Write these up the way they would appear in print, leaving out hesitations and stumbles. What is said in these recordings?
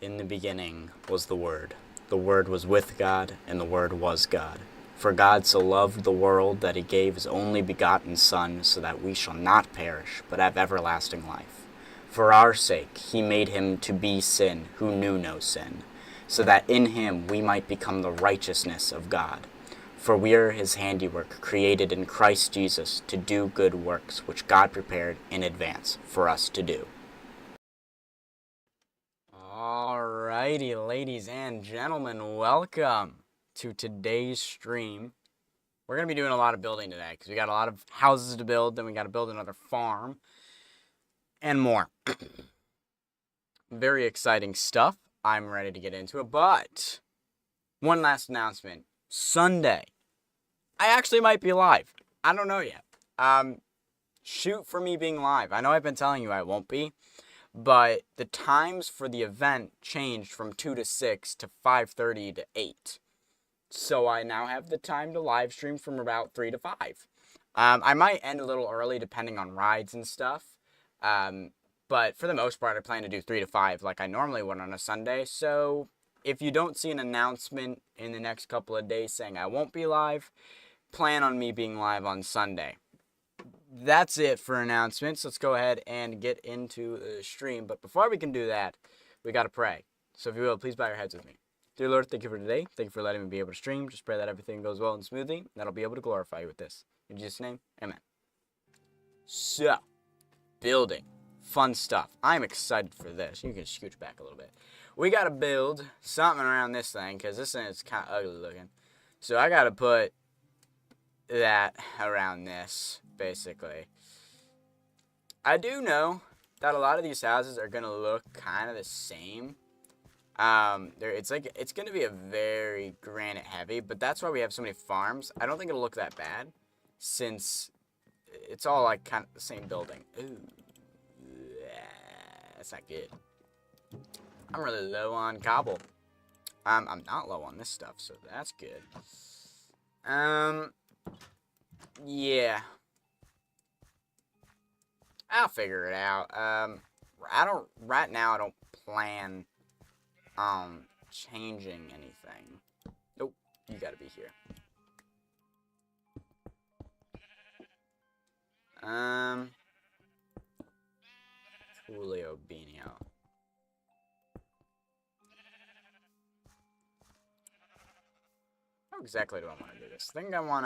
In the beginning was the Word. The Word was with God, and the Word was God. For God so loved the world that he gave his only begotten Son, so that we shall not perish, but have everlasting life. For our sake he made him to be sin, who knew no sin, so that in him we might become the righteousness of God. For we are his handiwork, created in Christ Jesus to do good works, which God prepared in advance for us to do. Alrighty, ladies and gentlemen, welcome to today's stream. We're going to be doing a lot of building today, because we got a lot of houses to build, then we got to build another farm, and more. Very exciting stuff. I'm ready to get into it, but one last announcement. Sunday, I actually might be live. I don't know yet. Shoot for me being live. I know I've been telling you I won't be, but the times for the event changed from 2 to 6 to 5:30 to 8. So I now have the time to live stream from about 3 to 5. I might end a little early depending on rides and stuff. But for the most part, I plan to do 3 to 5 like I normally would on a Sunday. So if you don't see an announcement in the next couple of days saying I won't be live, plan on me being live on Sunday. That's it for announcements. Let's go ahead and get into the stream. But before we can do that, we got to pray. So if you will, please bow your heads with me. Dear Lord, thank you for today. Thank you for letting me be able to stream. Just pray that everything goes well and smoothly, and that I'll be able to glorify you with this. In Jesus' name, amen. So, building. Fun stuff. I'm excited for this. You can scooch back a little bit. We got to build something around this thing, because this thing is kind of ugly looking. So I got to put that around this, basically. I do know that a lot of these houses are going to look kind of the same. It's going to be a very granite heavy, but that's why we have so many farms. I don't think it'll look that bad, since it's all like kind of the same building. Ooh, that's not good. I'm really low on cobble. I'm not low on this stuff, so that's good. Yeah. I'll figure it out. Right now I don't plan changing anything. Nope, you gotta be here. Julio Bino. How exactly do I want to do this? I think I want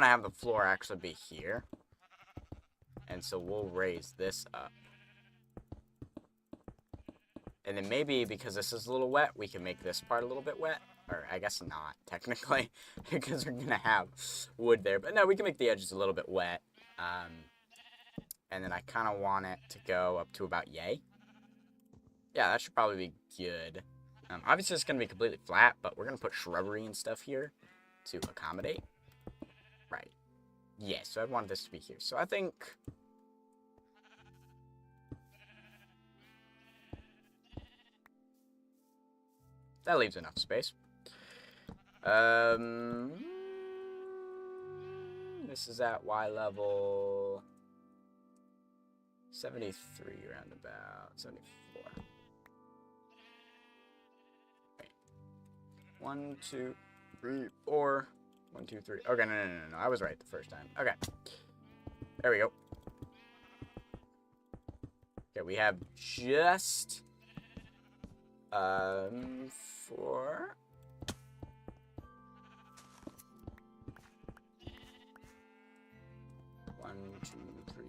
to have the floor actually be here. And so we'll raise this up. And then maybe, because this is a little wet, we can make this part a little bit wet. Or I guess not, technically, because we're going to have wood there. But no, we can make the edges a little bit wet. And then I kind of want it to go up to about yay. Yeah, that should probably be good. Obviously, it's going to be completely flat, but we're going to put shrubbery and stuff here to accommodate. Right. Yeah, so I want this to be here. So I think... that leaves enough space. This is at Y level 73 roundabout, 74. Wait. 1, 2, 3, 4. 1, 2, 3. Okay, no. I was right the first time. Okay. There we go. Okay, we have just 4. One, 2, 3.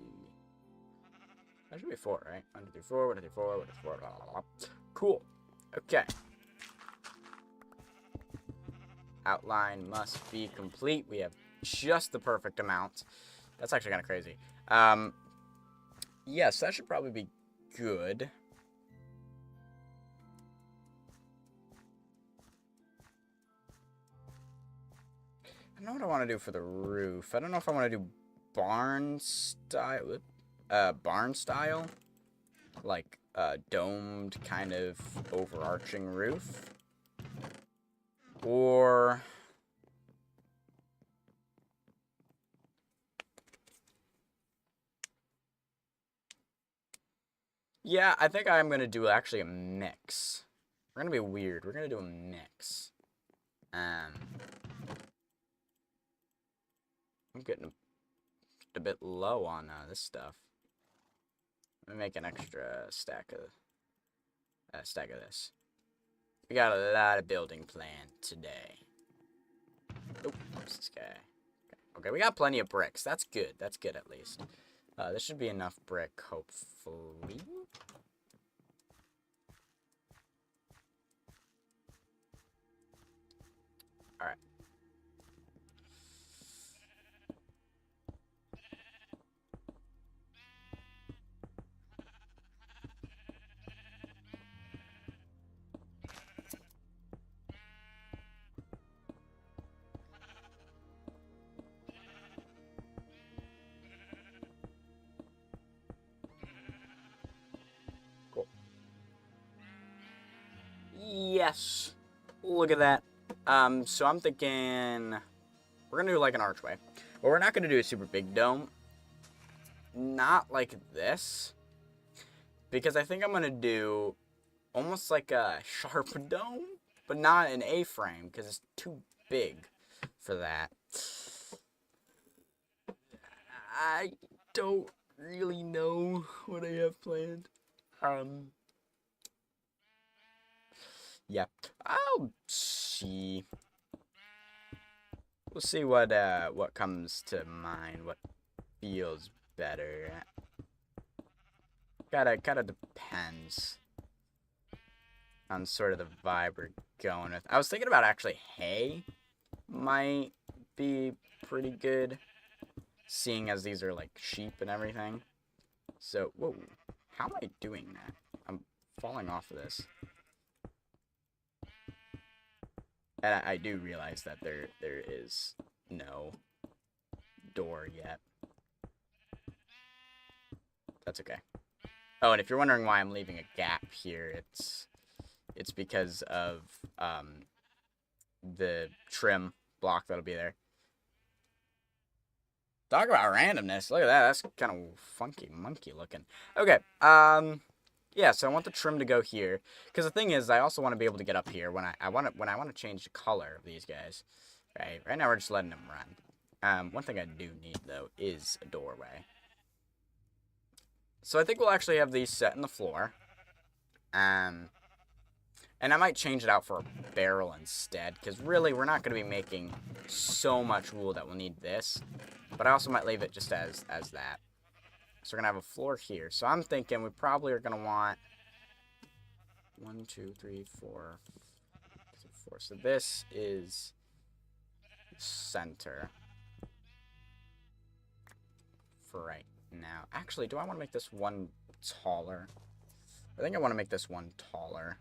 That should be 4, right? 1, 2, 3, 4. 1, 2, 3, 4. 1, 2, 3, 4. Blah, blah, blah. Cool. Okay. Outline must be complete. We have just the perfect amount. That's actually kind of crazy. Yes, that should probably be good. I don't know what I want to do for the roof. I don't know if I want to do barn style. Like a domed kind of overarching roof. Or... Yeah, I think I'm going to do actually a mix. We're going to be weird. We're going to do a mix. I'm getting a bit low on this stuff. Let me make an extra stack of this. We got a lot of building planned today. Oh, what's this guy? Okay, we got plenty of bricks. That's good. That's good at least. This should be enough brick, hopefully. Alright. Cool. Yes. Look at that. So I'm thinking we're gonna do like an archway. But we're not gonna do a super big dome. Not like this. Because I think I'm gonna do almost like a sharp dome, but not an A-frame, because it's too big for that. I don't really know what I have planned. Yeah, I'll see. We'll see what comes to mind, what feels better. Kinda depends on sort of the vibe we're going with. I was thinking about actually hay might be pretty good, seeing as these are like sheep and everything. So, whoa, how am I doing that? I'm falling off of this. And I do realize that there is no door yet. That's okay. Oh, and if you're wondering why I'm leaving a gap here, it's because of the trim block that'll be there. Talk about randomness. Look at that. That's kind of funky, monkey looking. Okay. Yeah. So I want the trim to go here, because the thing is, I also want to be able to get up here when I want to change the color of these guys. Right. Right now we're just letting them run. One thing I do need though is a doorway. So I think we'll actually have these set in the floor. And I might change it out for a barrel instead, because really we're not going to be making so much wool that we'll need this. But I also might leave it just as that. So we're going to have a floor here. So I'm thinking we probably are going to want 1, 2, 3, 4. So this is center for right now. Actually, do I want to make this one taller? I think I want to make this one taller,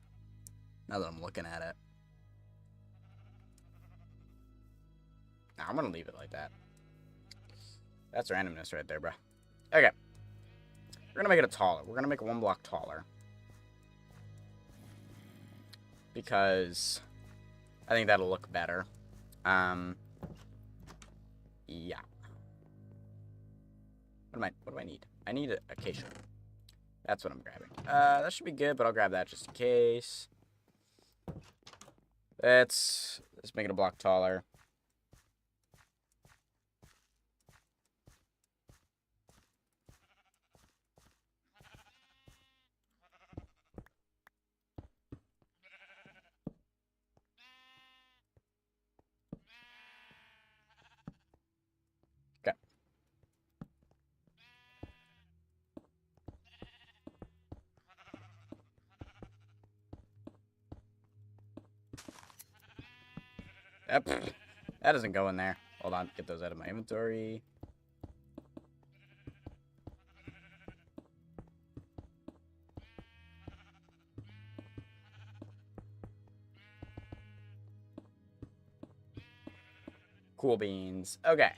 now that I'm looking at it. Nah, I'm going to leave it like that. That's randomness right there, bro. Okay. We're going to make it a taller. We're going to make it 1 block taller. Because I think that'll look better. Yeah. What do I need? I need an acacia. That's what I'm grabbing. That should be good, but I'll grab that just in case. Let's make it a block taller. Okay. Yep. That doesn't go in there. Hold on, get those out of my inventory. Cool beans. Okay.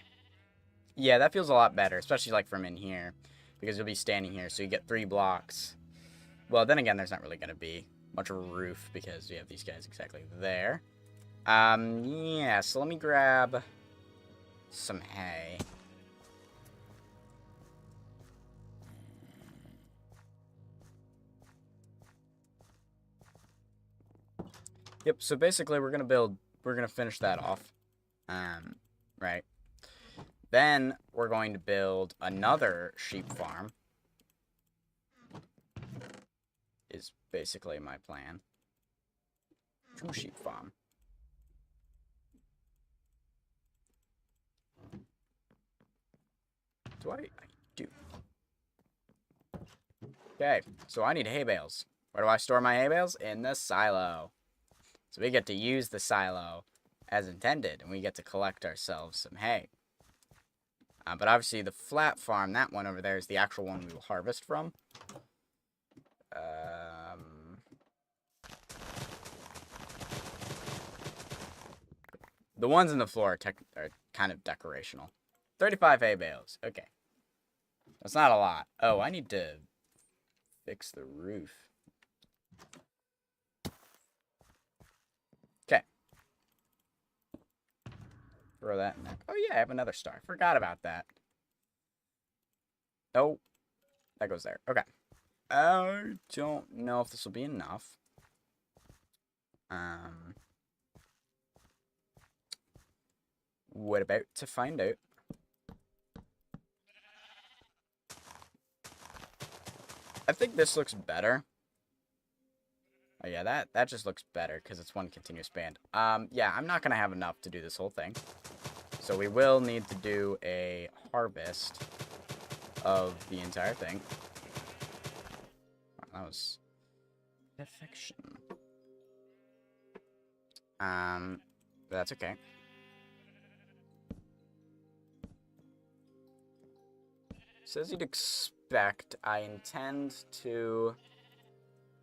Yeah, that feels a lot better, especially like from in here, because you'll be standing here, so you get 3 blocks. Well, then again, there's not really going to be much of a roof because we have these guys exactly there. Yeah, so let me grab some hay. Yep, so basically we're gonna finish that off. Right. Then we're going to build another sheep farm. Is basically my plan. 2 sheep farm. I do. Okay, so I need hay bales. Where do I store my hay bales? In the silo. So we get to use the silo as intended, and we get to collect ourselves some hay. But obviously the flat farm, that one over there, is the actual one we will harvest from. The ones in the floor are kind of decorational. 35 hay bales. Okay. That's not a lot. Oh, I need to fix the roof. Okay. Throw that in there. Oh, yeah, I have another star. Forgot about that. Oh, that goes there. Okay. I don't know if this will be enough. What about to find out? I think this looks better. Oh yeah, that just looks better because it's one continuous band. Yeah, I'm not gonna have enough to do this whole thing. So we will need to do a harvest of the entire thing. That was perfection. That's okay. So as you'd expect, I intend to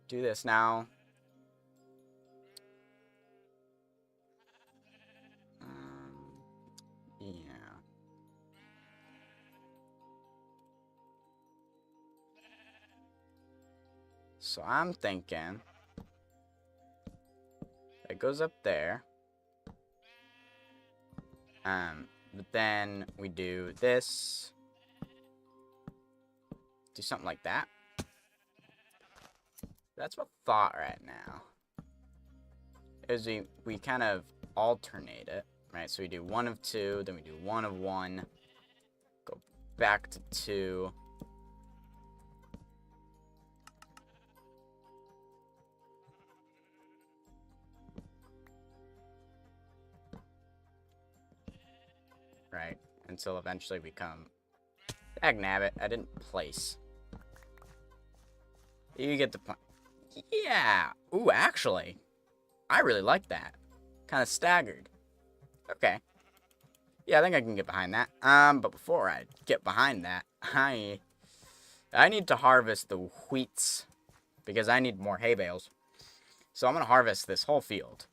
do this now. Yeah. So I'm thinking it goes up there. But then we do this. Do something like that. That's what thought right now. Is we kind of alternate it, right? So we do 1 of 2, then we do 1 of 1. Go back to 2. Right? Until eventually we come... Dagnabbit, I didn't place. You get the point. Yeah! Ooh, actually, I really like that. Kind of staggered. Okay. Yeah, I think I can get behind that. But before I get behind that, I need to harvest the wheats because I need more hay bales. So I'm gonna harvest this whole field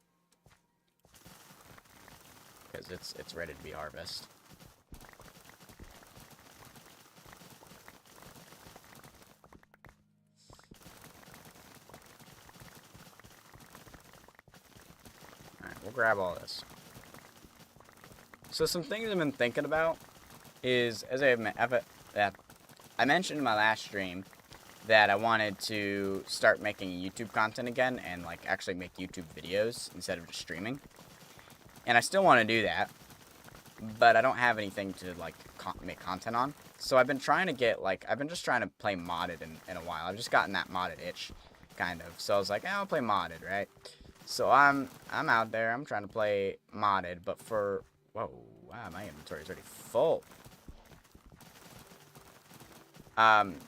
because it's ready to be harvested. Alright, we'll grab all this. So some things I've been thinking about is, as I mentioned in my last stream, that I wanted to start making YouTube content again and like actually make YouTube videos instead of just streaming. And I still want to do that, but I don't have anything to like make content on. So I've been trying to get I've been just trying to play modded in a while. I've just gotten that modded itch, kind of. So I was like, I'll play modded, right? So I'm out there. I'm trying to play modded, but for whoa, wow, my inventory is already full.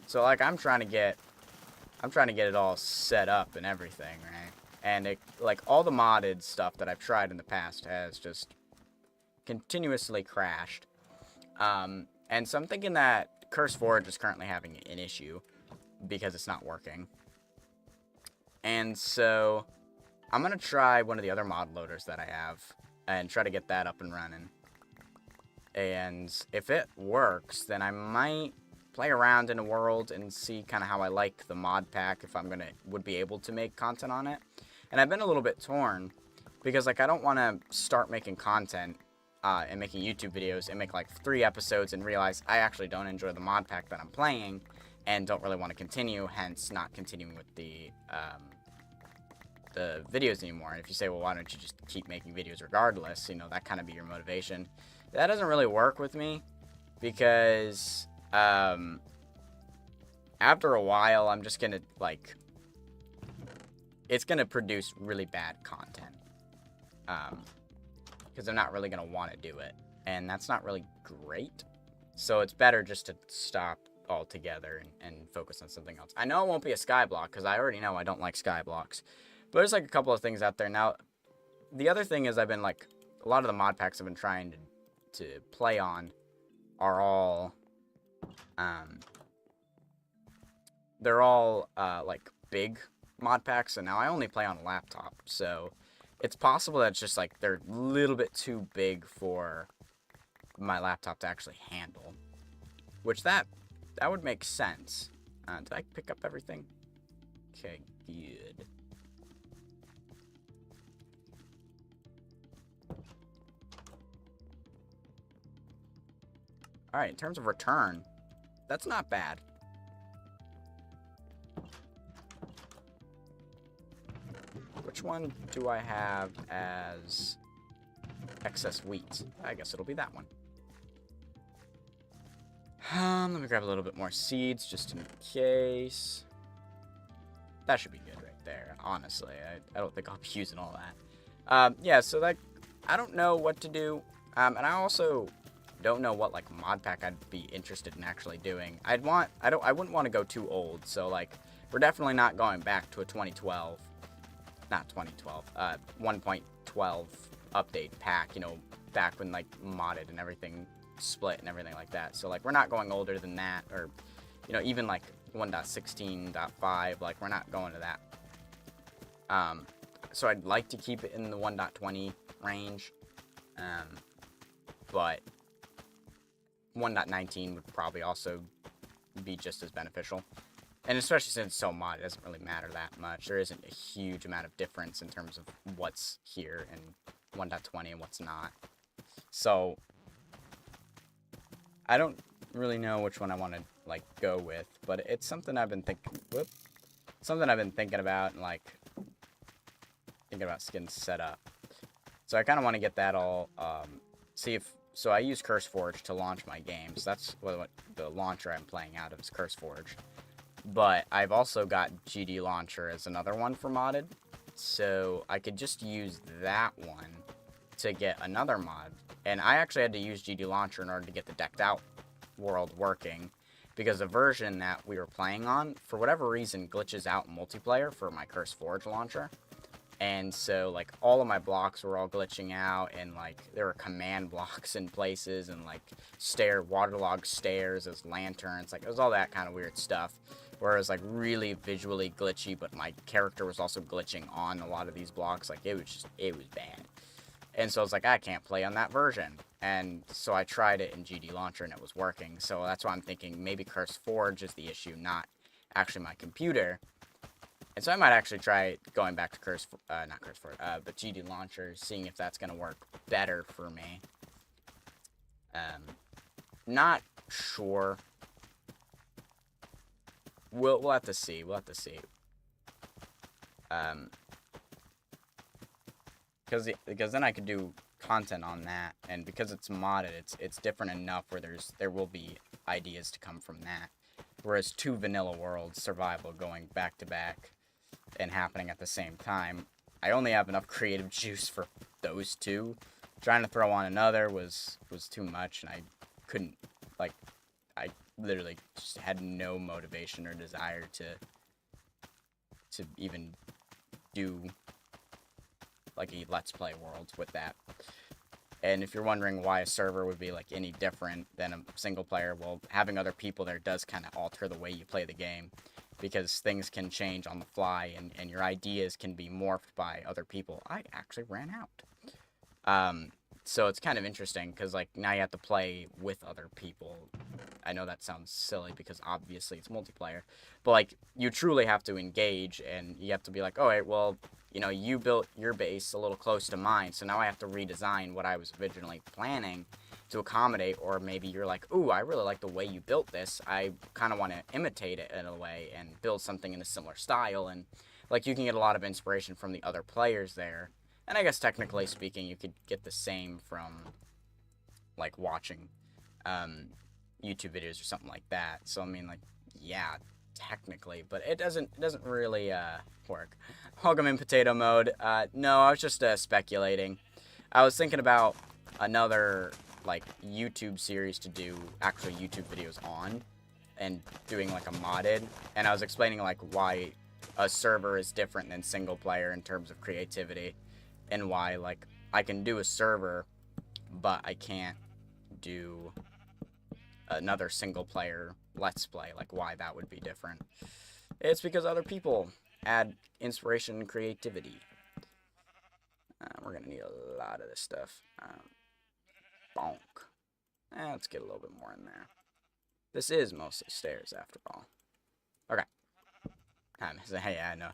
So like I'm trying to get it all set up and everything, right? And it, like all the modded stuff that I've tried in the past has just continuously crashed. And so I'm thinking that CurseForge is currently having an issue because it's not working. And so I'm gonna try one of the other mod loaders that I have and try to get that up and running. And if it works, then I might play around in a world and see kind of how I like the mod pack, if would be able to make content on it. And I've been a little bit torn because like I don't want to start making content and making YouTube videos and make like 3 episodes and realize I actually don't enjoy the mod pack that I'm playing and don't really want to continue, hence not continuing with the the videos anymore. And if you say, well, why don't you just keep making videos regardless, you know, that kind of be your motivation. That doesn't really work with me because after a while, I'm just gonna like, it's gonna produce really bad content because I'm not really gonna want to do it, and that's not really great. So it's better just to stop altogether and focus on something else. I know it won't be a skyblock because I already know I don't like skyblocks, but there's like a couple of things out there now. The other thing is I've been like, a lot of the mod packs I've been trying to play on are all they're all like big mod packs, and now I only play on a laptop, so it's possible that it's just like they're a little bit too big for my laptop to actually handle, which that would make sense. Did I pick up everything? Okay, good. Alright, in terms of return, that's not bad. Which one do I have as excess wheat? I guess it'll be that one. Let me grab a little bit more seeds just in case. That should be good right there, honestly. I don't think I'll be using all that. Yeah, so like, I don't know what to do. And I also don't know what like mod pack I'd be interested in actually doing. I wouldn't want to go too old. So like, we're definitely not going back to a 2012. Not 2012. 1.12 update pack, you know, back when like modded and everything split and everything like that. So like, we're not going older than that, or you know, even like 1.16.5, like we're not going to that. So I'd like to keep it in the 1.20 range, but 1.19 would probably also be just as beneficial. And especially since it's so modded, it doesn't really matter that much. There isn't a huge amount of difference in terms of what's here in 1.20 and what's not. So I don't really know which one I want to like go with, but it's something I've been thinking about, and like thinking about skins set up. So I kind of want to get that all so I use CurseForge to launch my games. That's what the launcher I'm playing out of is CurseForge. But I've also got GD Launcher as another one for modded, so I could just use that one to get another mod. And I actually had to use GD Launcher in order to get the decked out world working, because the version that we were playing on, for whatever reason, glitches out in multiplayer for my CurseForge launcher. And so, like, all of my blocks were all glitching out, and, like, there were command blocks in places, and, like, waterlogged stairs as lanterns. Like, it was all that kind of weird stuff, where it was, like, really visually glitchy, but my character was also glitching on a lot of these blocks. Like, it was bad. And so I was like, I can't play on that version. And so I tried it in GD Launcher, and it was working. So that's why I'm thinking maybe CurseForge is the issue, not actually my computer. And so I might actually try going back to but GD Launcher, seeing if that's going to work better for me. Not sure. We'll have to see. Because then I could do content on that, and because it's modded, it's different enough where there will be ideas to come from that. Whereas two vanilla worlds survival going back to back and happening at the same time, I only have enough creative juice for those two. Trying to throw on another was too much, and I couldn't, like, I literally just had no motivation or desire to even do like a Let's Play world with that. And if you're wondering why a server would be like any different than a single player, well, having other people there does kind of alter the way you play the game, because things can change on the fly, and your ideas can be morphed by other people. I actually ran out. So it's kind of interesting, because like now you have to play with other people. I know that sounds silly because obviously it's multiplayer, but like you truly have to engage, and you have to be like, all right, well, you know, you built your base a little close to mine, so now I have to redesign what I was originally planning to accommodate. Or maybe you're like, ooh, I really like the way you built this. I kind of want to imitate it in a way and build something in a similar style. And Like, you can get a lot of inspiration from the other players there. And I guess technically speaking, you could get the same from, like, watching YouTube videos or something like that. So, I mean, like, yeah, technically, but it doesn't really work. Welcome in potato mode. No, I was just speculating. I was thinking about another, like, YouTube series to do actual YouTube videos on, and doing, like, a modded, and I was explaining, like, why a server is different than single player in terms of creativity, and why, like, I can do a server, but I can't do another single player let's play, like, why that would be different. It's because other people add inspiration and creativity. We're gonna need a lot of this stuff. Bonk. Let's get a little bit more in there. This is mostly stairs after all. Okay. Hey, I know.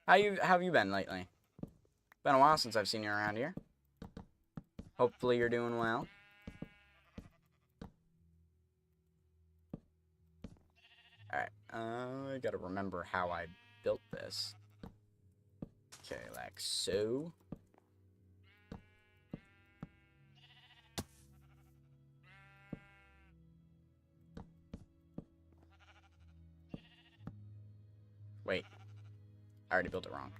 How have you been lately? Been a while since I've seen you around here. Hopefully you're doing well. Alright, I gotta remember how I built this. Okay, like so. Wait, I already built it wrong.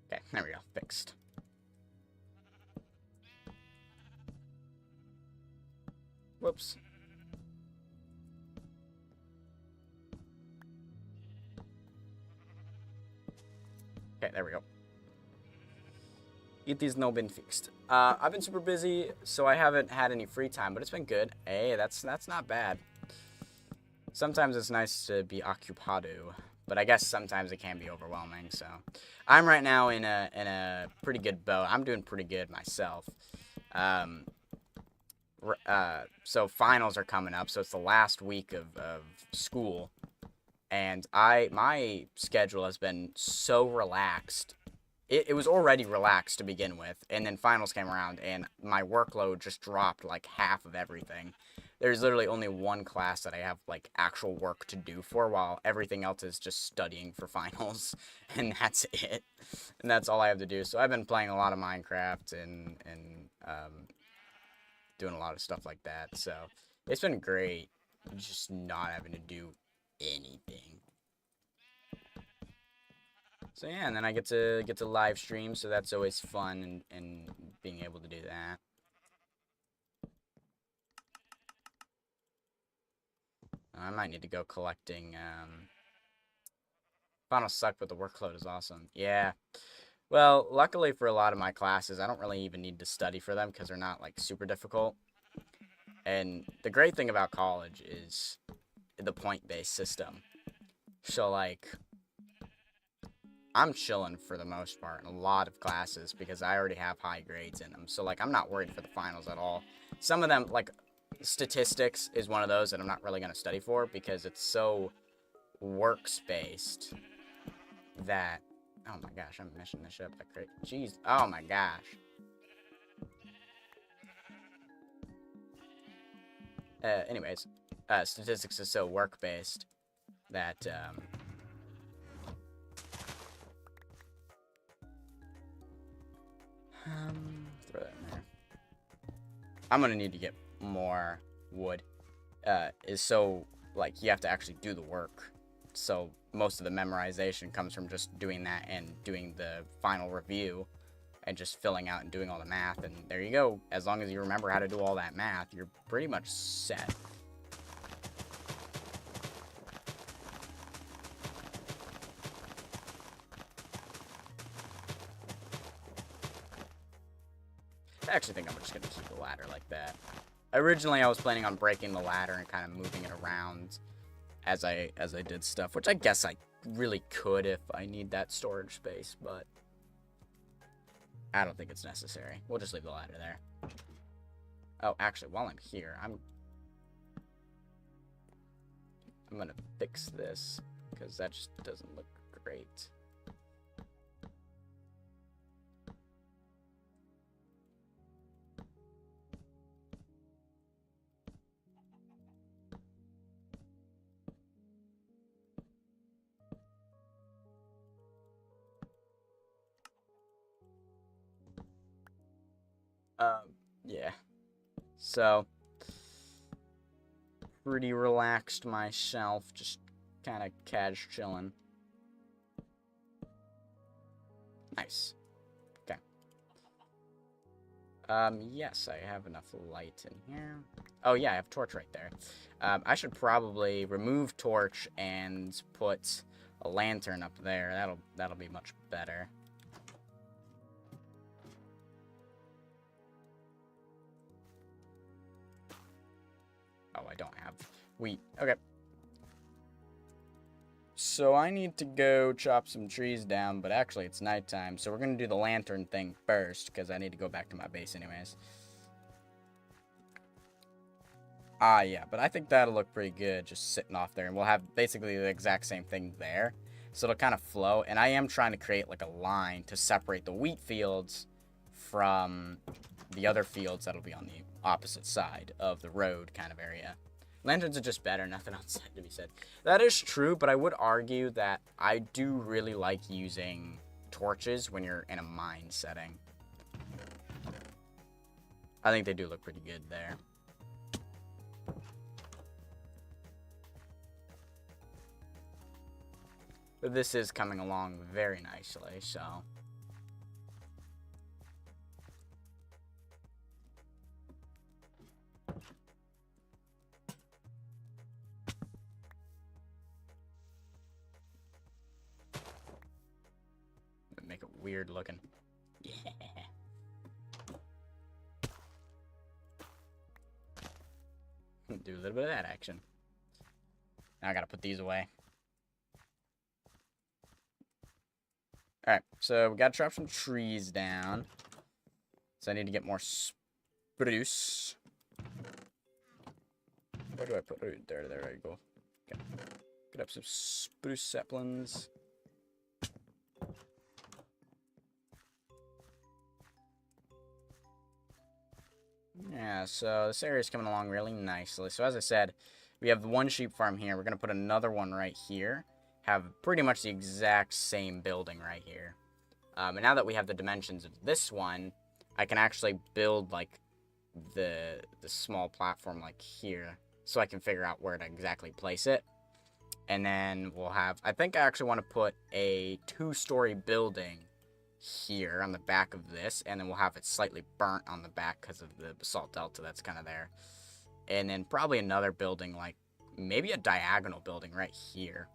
Okay, there we go, fixed. Whoops. Okay, there we go. It is now been fixed. I've been super busy, so I haven't had any free time, but it's been good. Hey, that's not bad. Sometimes it's nice to be occupado, but I guess sometimes it can be overwhelming. So, I'm right now in a pretty good boat. I'm doing pretty good myself. So finals are coming up, so it's the last week of school, and my schedule has been so relaxed. It was already relaxed to begin with, and then finals came around, and my workload just dropped like half of everything. There's literally only one class that I have like actual work to do for, while everything else is just studying for finals, and that's it. And that's all I have to do. So I've been playing a lot of Minecraft and doing a lot of stuff like that. So it's been great, just not having to do anything. So yeah, and then I get to live stream, so that's always fun, and being able to do that. I might need to go collecting. Finals suck, but the workload is awesome. Yeah. Well, luckily for a lot of my classes, I don't really even need to study for them because they're not like super difficult. And the great thing about college is the point-based system. So like, I'm chilling for the most part in a lot of classes because I already have high grades in them. So like, I'm not worried for the finals at all. Some of them, like statistics is one of those that I'm not really going to study for because it's so works-based that, oh my gosh, I'm messing this up like crazy. Jeez, oh my gosh. Anyways, statistics is so work-based that, throw that in there. I'm gonna need to get more wood. Is so, like, you have to actually do the work. So most of the memorization comes from just doing that and doing the final review and just filling out and doing all the math. And there you go. As long as you remember how to do all that math, you're pretty much set. I actually think I'm just going to keep the ladder like that. Originally, I was planning on breaking the ladder and kind of moving it around as I did stuff, which I guess I really could if I need that storage space, but I don't think it's necessary. We'll just leave the ladder there. Oh, actually, while I'm here, I'm going to fix this because that just doesn't look great. Yeah. So, pretty relaxed myself, just kind of cash chilling. Nice. Okay. Yes, I have enough light in here. Oh, yeah, I have torch right there. I should probably remove torch and put a lantern up there. That'll be much better. Oh, I don't have wheat. Okay. So I need to go chop some trees down, but actually it's nighttime, so we're going to do the lantern thing first, because I need to go back to my base anyways. Ah, yeah, but I think that'll look pretty good just sitting off there, and we'll have basically the exact same thing there. So it'll kind of flow, and I am trying to create like a line to separate the wheat fields from the other fields that'll be on the opposite side of the road kind of area. Lanterns are just better, nothing else to be said. That is true, but I would argue that I do really like using torches when you're in a mine setting. I think they do look pretty good there. But this is coming along very nicely, so... make it weird looking. Yeah. Do a little bit of that action. Now I gotta put these away. Alright, so we gotta chop some trees down. So I need to get more spruce. Where do I put it? There I go. Okay. Get up some spruce saplings. Yeah, so this area is coming along really nicely. So as I said, we have the one sheep farm here. We're going to put another one right here. Have pretty much the exact same building right here. And now that we have the dimensions of this one, I can actually build like the small platform like here. So I can figure out where to exactly place it. And then we'll have, I think I actually want to put a 2-story building here on the back of this, and then we'll have it slightly burnt on the back because of the basalt delta that's kind of there. And then probably another building, like maybe a diagonal building right here.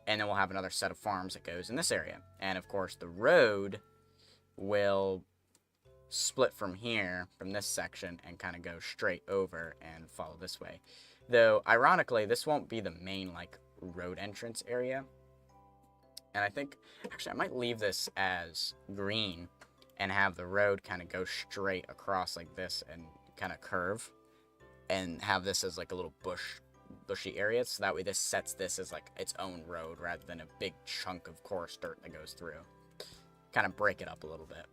And then we'll have another set of farms that goes in this area. And of course the road will split from here, from this section, and kind of go straight over and follow this way. Though ironically, this won't be the main like road entrance area. And I think, actually, I might leave this as green and have the road kind of go straight across like this and kind of curve. And have this as like a little bushy area. So that way this sets this as like its own road rather than a big chunk of coarse dirt that goes through. Kind of break it up a little bit.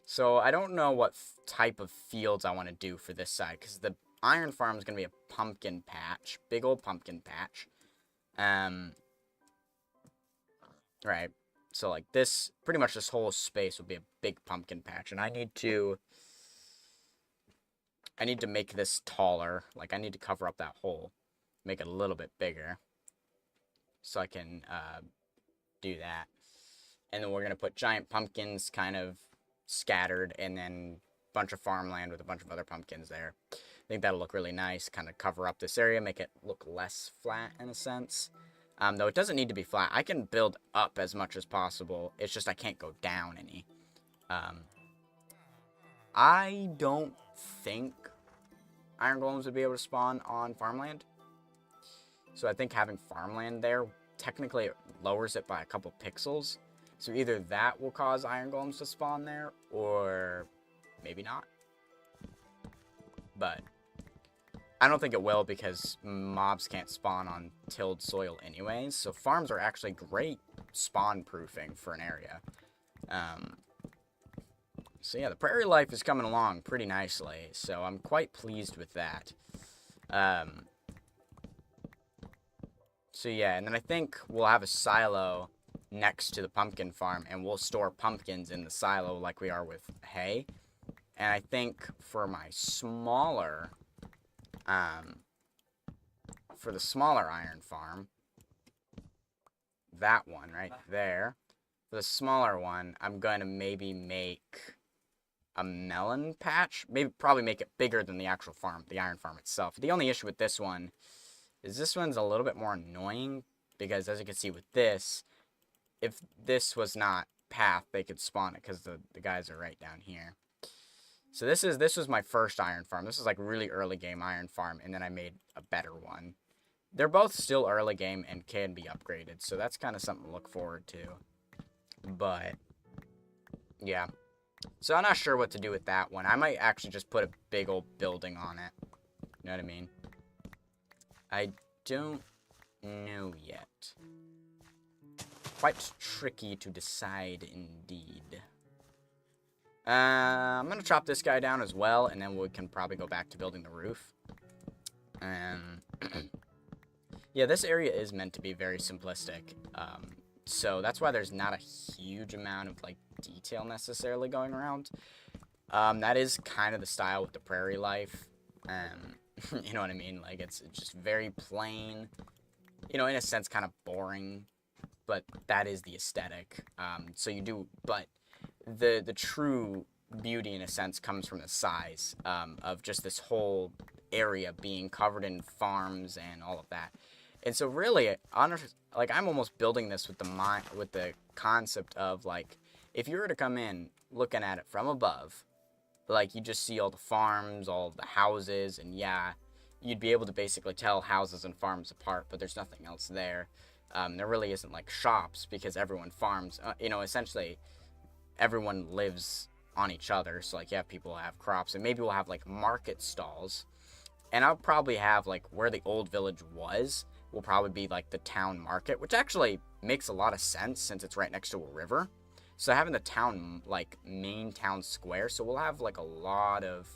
So I don't know what type of fields I want to do for this side. Because the iron farm is going to be a pumpkin patch. Big old pumpkin patch. Right, so like this, pretty much this whole space will be a big pumpkin patch, and I need to make this taller, like I need to cover up that hole, make it a little bit bigger, so I can, do that, and then we're going to put giant pumpkins kind of scattered, and then a bunch of farmland with a bunch of other pumpkins there. I think that'll look really nice, kind of cover up this area, make it look less flat in a sense. Though it doesn't need to be flat. I can build up as much as possible. It's just I can't go down any. I don't think iron golems would be able to spawn on farmland. So I think having farmland there, technically it lowers it by a couple pixels. So either that will cause iron golems to spawn there, or maybe not. But I don't think it will because mobs can't spawn on tilled soil anyways. So farms are actually great spawn proofing for an area. So yeah, the prairie life is coming along pretty nicely. So I'm quite pleased with that. So yeah, and then I think we'll have a silo next to the pumpkin farm, and we'll store pumpkins in the silo like we are with hay. And I think for my smaller, for the smaller iron farm, that one right there, for the smaller one, I'm going to maybe make a melon patch. Maybe probably make it bigger than the actual farm, the iron farm itself. The only issue with this one is this one's a little bit more annoying because, as you can see with this, if this was not path, they could spawn it because the guys are right down here. So this was my first iron farm. This is like really early game iron farm, and then I made a better one. They're both still early game and can be upgraded, so that's kind of something to look forward to. But yeah, so I'm not sure what to do with that one. I might actually just put a big old building on it. You know what I mean? I don't know yet. Quite tricky to decide indeed. I'm going to chop this guy down as well, and then we can probably go back to building the roof. Yeah, this area is meant to be very simplistic. So that's why there's not a huge amount of, like, detail necessarily going around. That is kind of the style with the prairie life. You know what I mean? Like, it's just very plain. You know, in a sense, kind of boring. But that is the aesthetic. So you do, but the true beauty, in a sense, comes from the size of just this whole area being covered in farms and all of that. And so really, like, I'm almost building this with the concept of, like, if you were to come in looking at it from above, like, you just see all the farms, all the houses, and yeah, you'd be able to basically tell houses and farms apart, but there's nothing else there. There really isn't, like, shops because everyone farms. You know, essentially, everyone lives on each other. So, like, you have people who have crops, and maybe we'll have, like, market stalls. And I'll probably have, like, where the old village was will probably be, like, the town market, which actually makes a lot of sense since it's right next to a river. So having the town, like, main town square, so we'll have, like, a lot of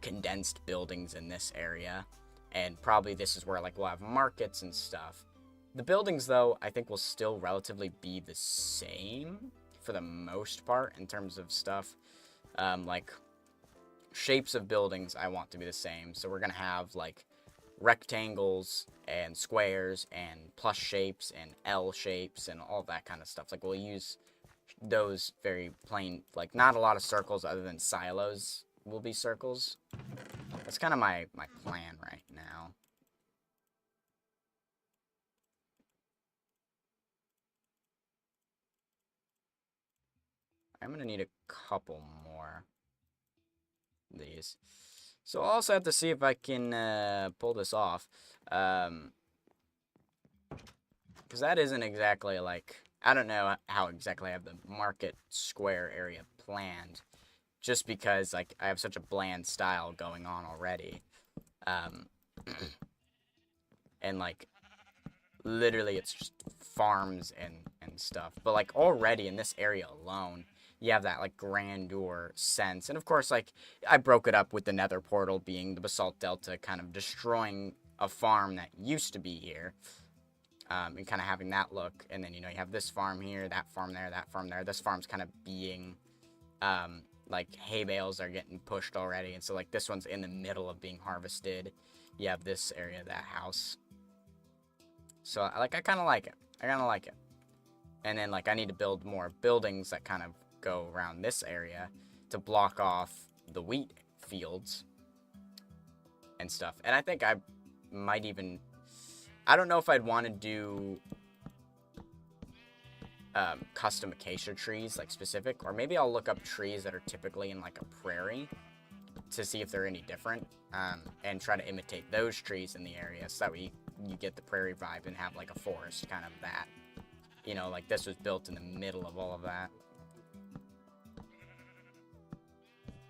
condensed buildings in this area. And probably this is where, like, we'll have markets and stuff. The buildings, though, I think will still relatively be the same for the most part in terms of stuff. Like, shapes of buildings I want to be the same. So we're going to have, like, rectangles and squares and plus shapes and L shapes and all that kind of stuff. Like, we'll use those very plain, like, not a lot of circles other than silos will be circles. That's kind of my plan right now. I'm going to need a couple more of these. So I'll also have to see if I can pull this off. Because that isn't exactly, like, I don't know how exactly I have the market square area planned. Just because, like, I have such a bland style going on already. And, like, literally it's just farms and stuff. But, like, already in this area alone, you have that, like, grandeur sense. And, of course, like, I broke it up with the nether portal being the basalt delta kind of destroying a farm that used to be here. And kind of having that look. And then, you know, you have this farm here, that farm there, that farm there. This farm's kind of being, like, hay bales are getting pushed already. And so, like, this one's in the middle of being harvested. You have this area, that house. So, like, I kind of like it. I kind of like it. And then, like, I need to build more buildings that kind of go around this area to block off the wheat fields and stuff. And I think I might even, I don't know if I'd want to do custom acacia trees, like, specific, or maybe I'll look up trees that are typically in, like, a prairie to see if they're any different, and try to imitate those trees in the area so that way you get the prairie vibe and have, like, a forest, kind of that. You know, like, this was built in the middle of all of that.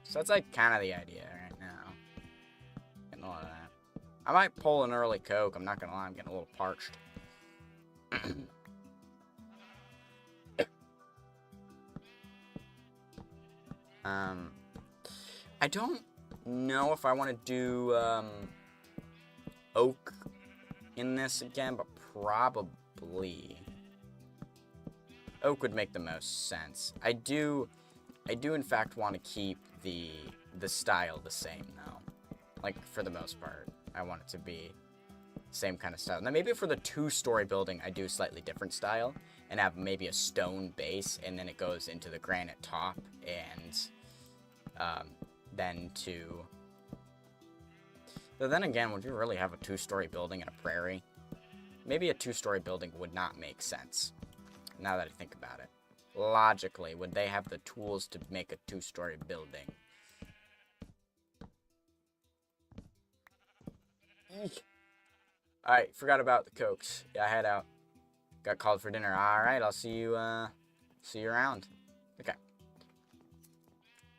So that's, like, kind of the idea right now. Getting a lot of that. I might pull an early Coke. I'm not going to lie. I'm getting a little parched. I don't know if I want to do oak in this again, but probably. oak would make the most sense. I do in fact want to keep the style the same though. Like for the most part, I want it to be same kind of style. Now maybe for the 2-story building, I do a slightly different style and have maybe a stone base, and then it goes into the granite top, and then to. But then again, would you really have a 2-story building in a prairie? Maybe a 2-story building would not make sense. Now that I think about it, logically, would they have the tools to make a 2-story building? Eek. Alright, forgot about the cokes. Yeah, I head out. Got called for dinner. Alright, I'll see you around. Okay.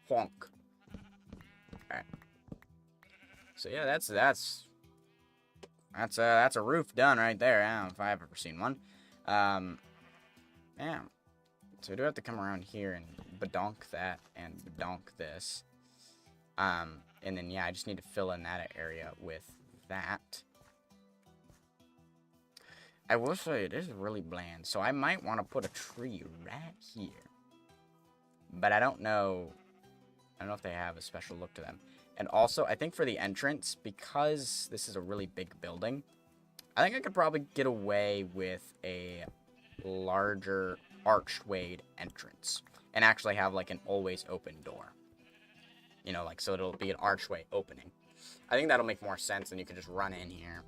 Honk. Alright. So yeah, that's a roof done right there. I don't know if I've ever seen one. Yeah. So we do have to come around here and badonk that and badonk this. And then yeah, I just need to fill in that area with that. I will say it is really bland, so I might want to put a tree right here. But I don't know if they have a special look to them. And also, I think for the entrance, because this is a really big building, I think I could probably get away with a larger archwayed entrance and actually have like an always open door. You know, like, so it'll be an archway opening. I think that'll make more sense than you could just run in here.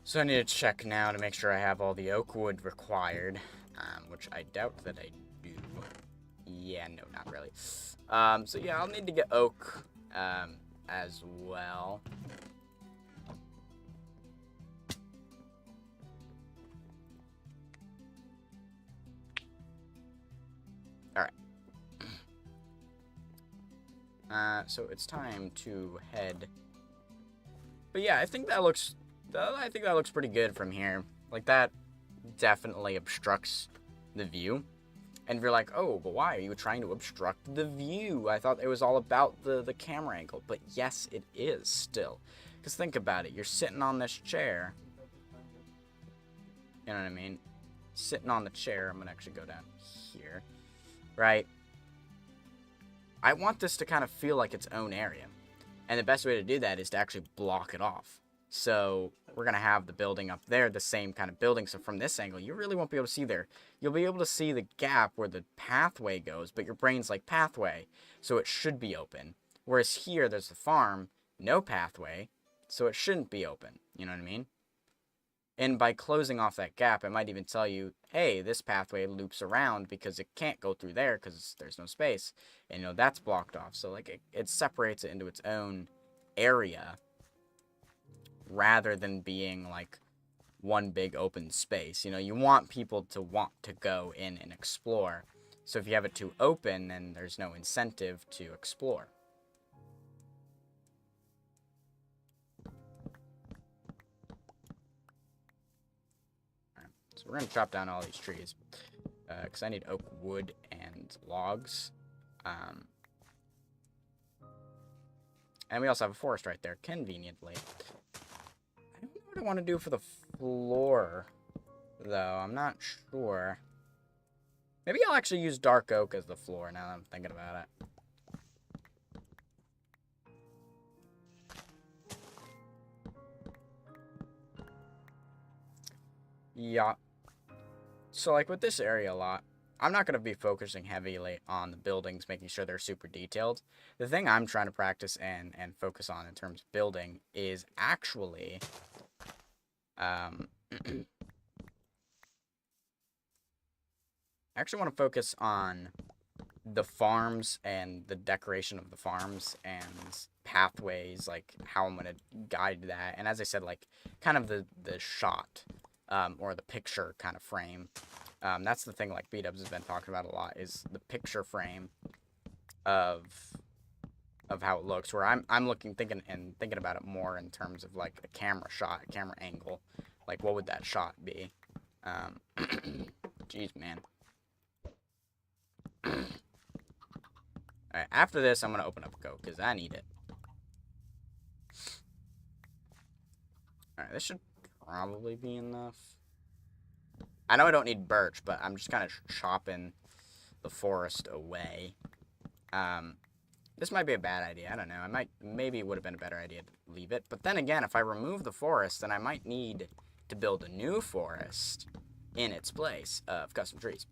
So I need to check now to make sure I have all the oak wood required, which I doubt that I do. Yeah, no, not really. So yeah, I'll need to get oak as well. All right. So it's time to head. But yeah, I think that looks pretty good from here. Like, that definitely obstructs the view. And if you're like, oh, but why are you trying to obstruct the view? I thought it was all about the camera angle. But yes, it is still. Because think about it. You're sitting on this chair. You know what I mean? Sitting on the chair. I'm going to actually go down here. Right? I want this to kind of feel like its own area. And the best way to do that is to actually block it off. So we're going to have the building up there, the same kind of building. So from this angle, you really won't be able to see there. You'll be able to see the gap where the pathway goes, but your brain's like, pathway, so it should be open. Whereas here, there's the farm, no pathway, so it shouldn't be open. You know what I mean? And by closing off that gap, it might even tell you, hey, this pathway loops around because it can't go through there because there's no space. And, you know, that's blocked off. So, like, it separates it into its own area, rather than being like one big open space. You know, you want people to want to go in and explore. So if you have it too open, then there's no incentive to explore. Alright, so we're going to chop down all these trees. Because I need oak wood and logs. And we also have a forest right there, conveniently. I don't know what I want to do for the floor, though. I'm not sure. Maybe I'll actually use dark oak as the floor now that I'm thinking about it. Yeah. So, like, with this area a lot, I'm not going to be focusing heavily on the buildings, making sure they're super detailed. The thing I'm trying to practice and focus on in terms of building is actually... I actually want to focus on the farms and the decoration of the farms and pathways, like how I'm going to guide that. And as I said, like kind of the shot or the picture kind of frame. That's the thing like B-Dubs has been talking about a lot, is the picture frame of how it looks, where I'm thinking about it more in terms of like a camera shot, a camera angle. Like, what would that shot be? Jeez, man. Alright, after this, I'm going to open up a Coke, because I need it. Alright, this should probably be enough. I know I don't need birch, but I'm just kind of chopping the forest away. This might be a bad idea. I don't know. Maybe it would have been a better idea to leave it. But then again, if I remove the forest, then I might need to build a new forest in its place of custom trees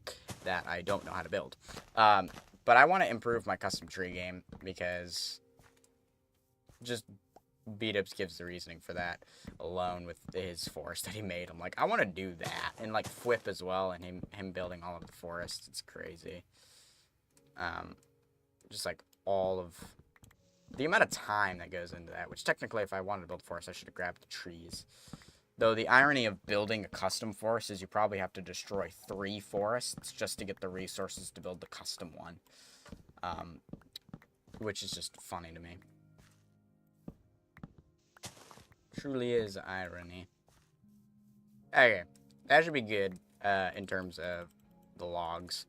that I don't know how to build. But I want to improve my custom tree game because just B-Dubs gives the reasoning for that alone with his forest that he made. I'm like, I want to do that. And like Fwhip as well, and him building all of the forests. It's crazy. Just like all of the amount of time that goes into that, which technically if I wanted to build a forest, I should have grabbed the trees. Though the irony of building a custom forest is you probably have to destroy 3 forests just to get the resources to build the custom one. Which is just funny to me. Truly is irony. Okay, that should be good in terms of the logs.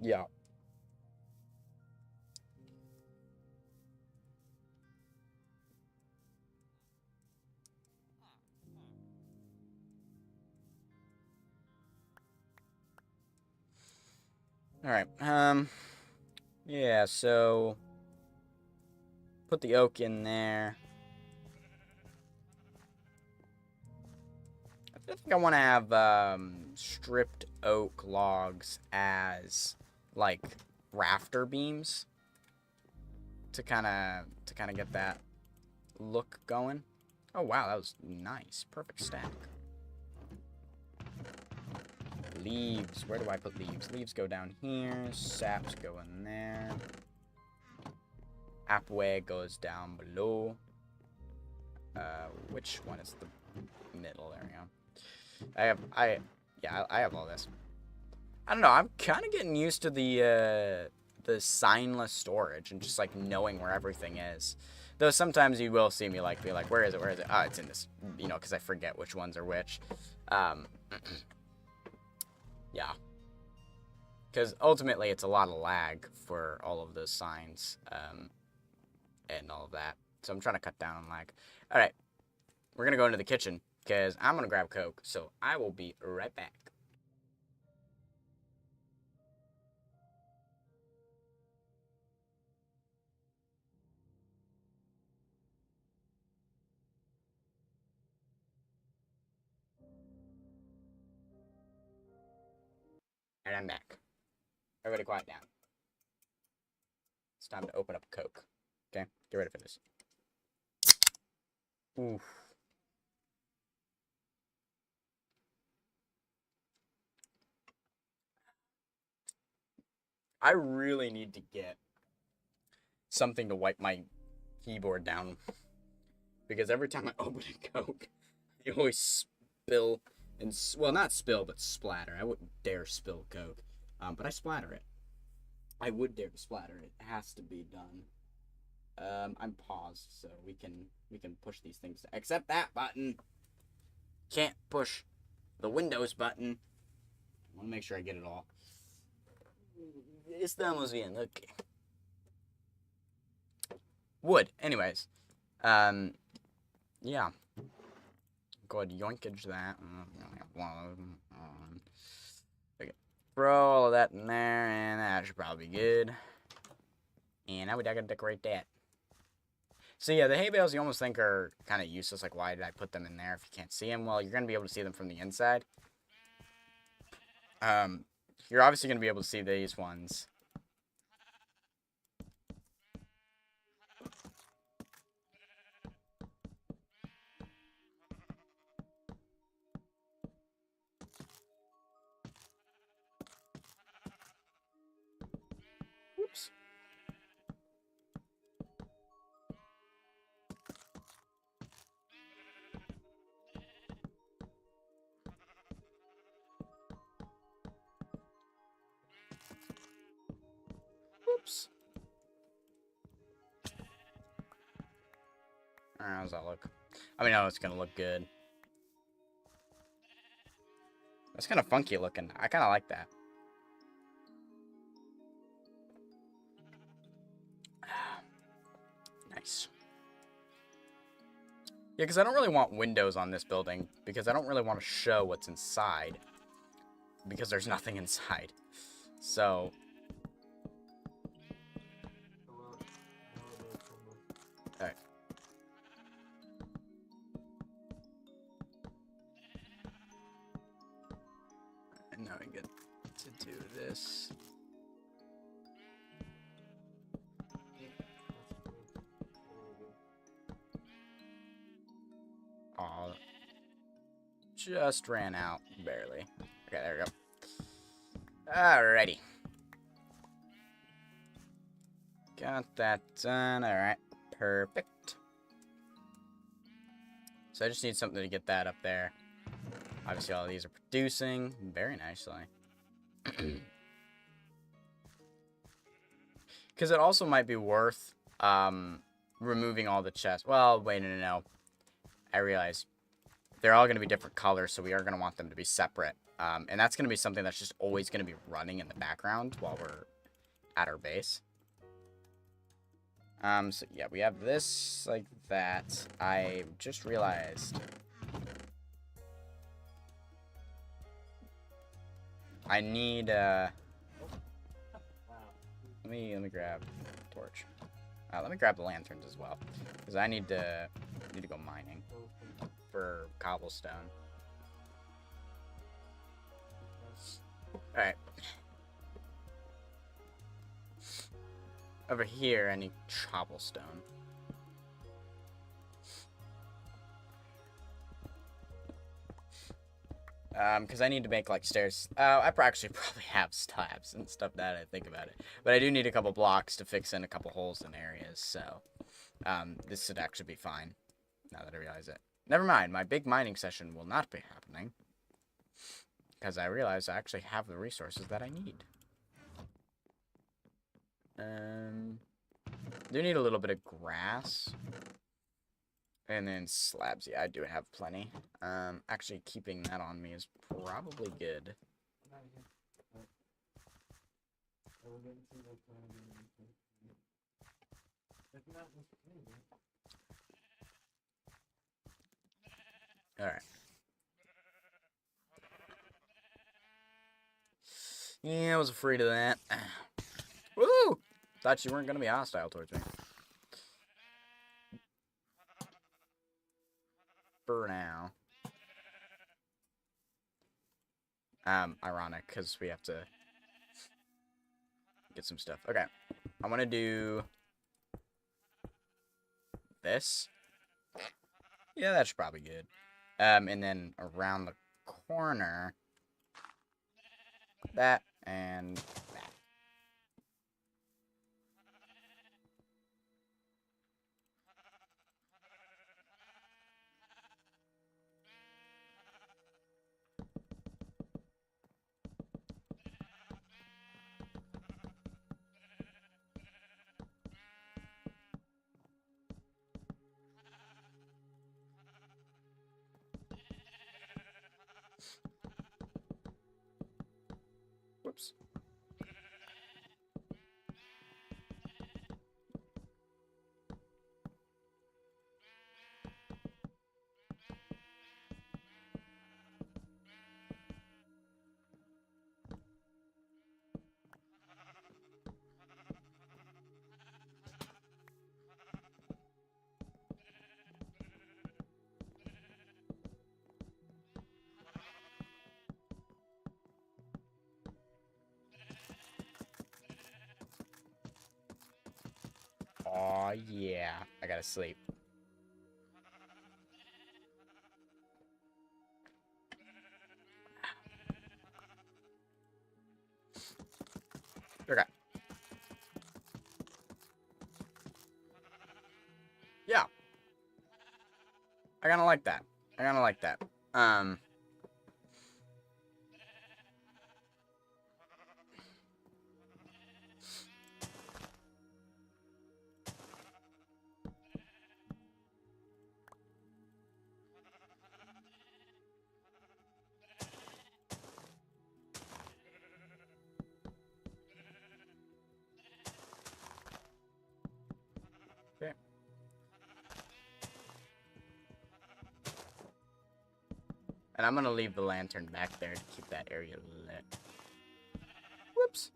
Yeah. Alright, yeah, so put the oak in there. I think I want to have stripped oak logs as like rafter beams to kind of get that look going. Oh wow, that was nice. Perfect stack. Leaves. Where do I put leaves? Leaves go down here. Saps go in there. Apway goes down below. Which one is the middle? There we go. I have all this. I don't know. I'm kind of getting used to the signless storage and just like knowing where everything is. Though sometimes you will see me like be like, where is it? Where is it? Oh, it's in this. You know, because I forget which ones are which. Yeah. Because ultimately it's a lot of lag for all of those signs and all of that. So I'm trying to cut down on lag. All right. We're going to go into the kitchen because I'm going to grab Coke. So I will be right back. And I'm back. Everybody quiet down. It's time to open up a Coke. Okay? Get ready for this. Oof. I really need to get something to wipe my keyboard down. Because every time I open a Coke, I always spill and, well, not spill, but splatter. I wouldn't dare spill Coke. But I splatter it. I would dare to splatter it. It has to be done. I'm paused, so we can push these things. Except that button. Can't push the Windows button. I want to make sure I get it all. Estamos bien. Okay. Wood. Anyways. Yeah. Go ahead, yoinkage that. Okay. Throw all of that in there, and that should probably be good. And now we gotta decorate that. So yeah, the hay bales you almost think are kind of useless. Like, why did I put them in there if you can't see them? Well, you're gonna be able to see them from the inside. You're obviously gonna be able to see these ones. Whoops. Whoops. Alright, how does that look? I mean, I know it's gonna look good. That's kind of funky looking. I kind of like that. Nice. Yeah, because I don't really want windows on this building, because I don't really want to show what's inside, because there's nothing inside. So... Alright. And now we get to do this. Aw. Just ran out. Barely. Okay, there we go. Alrighty. Got that done. Alright. Perfect. So I just need something to get that up there. Obviously, all of these are producing very nicely. Because it also might be worth removing all the chests. Well, wait, no. I realize they're all going to be different colors, so we are going to want them to be separate. And that's going to be something that's just always going to be running in the background while we're at our base. So yeah, we have this like that. I just realized I need let me grab a torch. Let me grab the lanterns as well, because I need to go mining for cobblestone. All right. Over here, I need cobblestone. Because I need to make, like, stairs. I actually probably have slabs and stuff now that I think about it. But I do need a couple blocks to fix in a couple holes in areas, so... this should actually be fine, now that I realize it. Never mind, my big mining session will not be happening. Because I realize I actually have the resources that I need. Do need a little bit of grass. And then slabs. Yeah, I do have plenty. Actually, keeping that on me is probably good. Alright. Yeah, I was afraid of that. Woo! Thought you weren't going to be hostile towards me. For now. Ironic, because we have to get some stuff. Okay. I want to do this. Yeah, that's probably good. And then around the corner, that and that. Whoops. Aw, yeah. I gotta sleep. Okay. Yeah. I kinda like that. I kinda like that. And I'm gonna leave the lantern back there to keep that area lit. Whoops.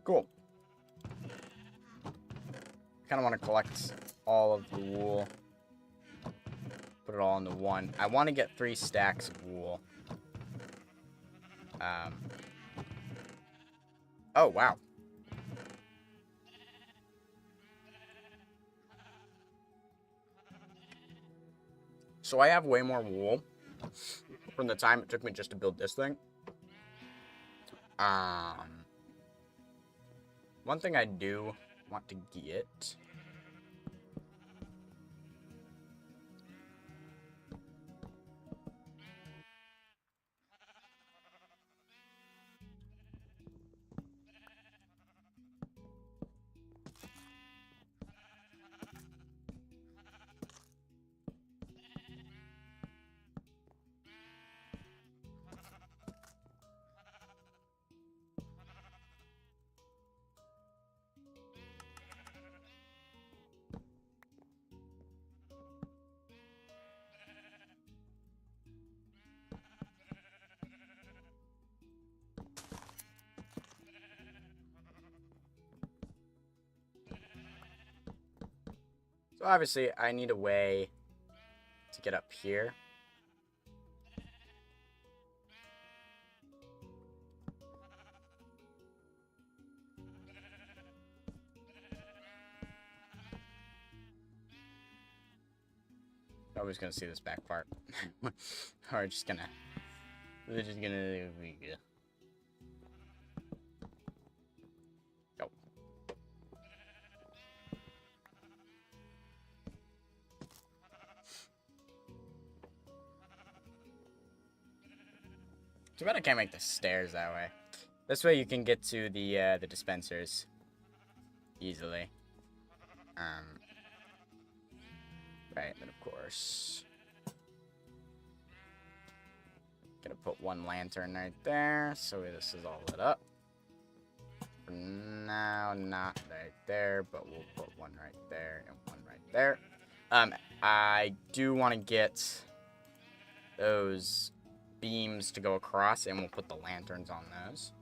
Cool. Kind of want to collect all of the wool. Put it all into one. I want to get 3 stacks of wool. Oh, wow. So I have way more wool from the time it took me just to build this thing. One thing I do want to get... So obviously, I need a way to get up here. Nobody's gonna see this back part. We're just gonna... Go. Too bad I can't make the stairs that way. This way you can get to the dispensers easily. Right, and then of course, gonna put one lantern right there, so this is all lit up. For now, not right there, but we'll put one right there and one right there. I do want to get those beams to go across, and we'll put the lanterns on those.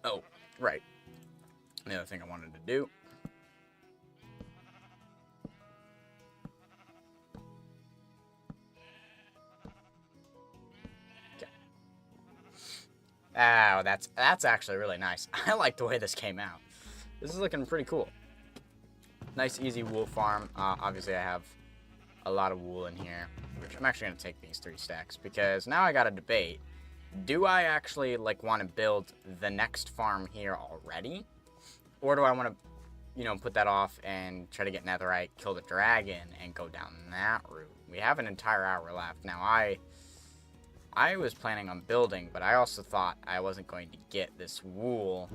Oh, right. The other thing I wanted to do. Okay. Oh, that's actually really nice. I like the way this came out. This is looking pretty cool. Nice, easy wool farm. Obviously, I have a lot of wool in here, which I'm actually going to take these 3 stacks, because now I got a debate. Do I actually, like, want to build the next farm here already? Or do I want to, you know, put that off and try to get netherite, kill the dragon, and go down that route? We have an entire hour left. Now, I was planning on building, but I also thought I wasn't going to get this wool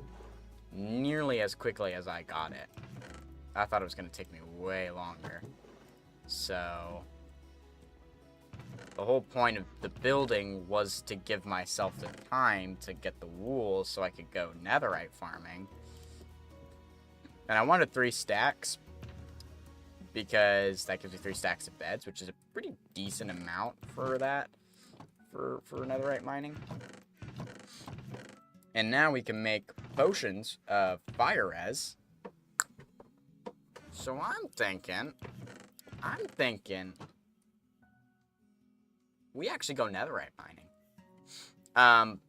nearly as quickly as I got it. I thought it was going to take me way longer. So, the whole point of the building was to give myself the time to get the wool so I could go netherite farming. And I wanted 3 stacks because that gives you 3 stacks of beds, which is a pretty decent amount for that, for netherite mining. And now we can make potions of fire res. So I'm thinking we actually go netherite mining.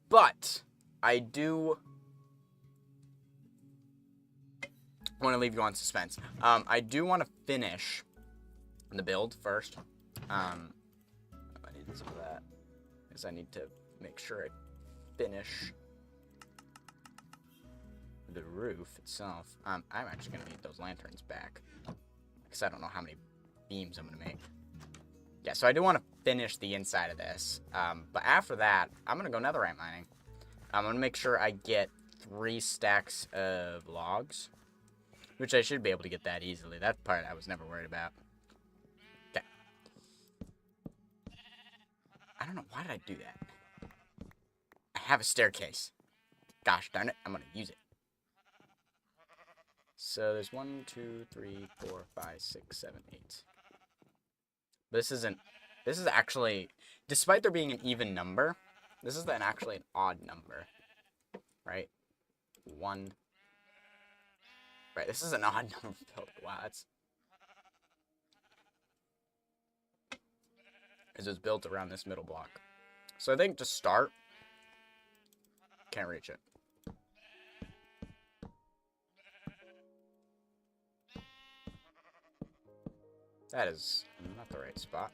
But I do want to leave you on suspense. I do want to finish the build first. I need some of that, because I need to make sure I finish the roof itself. I'm actually going to need those lanterns back. Because I don't know how many beams I'm going to make. Yeah, so I do want to finish the inside of this. But after that, I'm going to go netherite mining. I'm going to make sure I get 3 stacks of logs. Which I should be able to get that easily. That part I was never worried about. Okay. I don't know. Why did I do that? I have a staircase. Gosh darn it. I'm going to use it. So there's 1, 2, 3, 4, 5, 6, 7, 8. This is actually, despite there being an even number, this is actually an odd number. Right? 1. Right, this is an odd number building. Wow, that's... Because it's built around this middle block. So I think to start, can't reach it. That is not the right spot.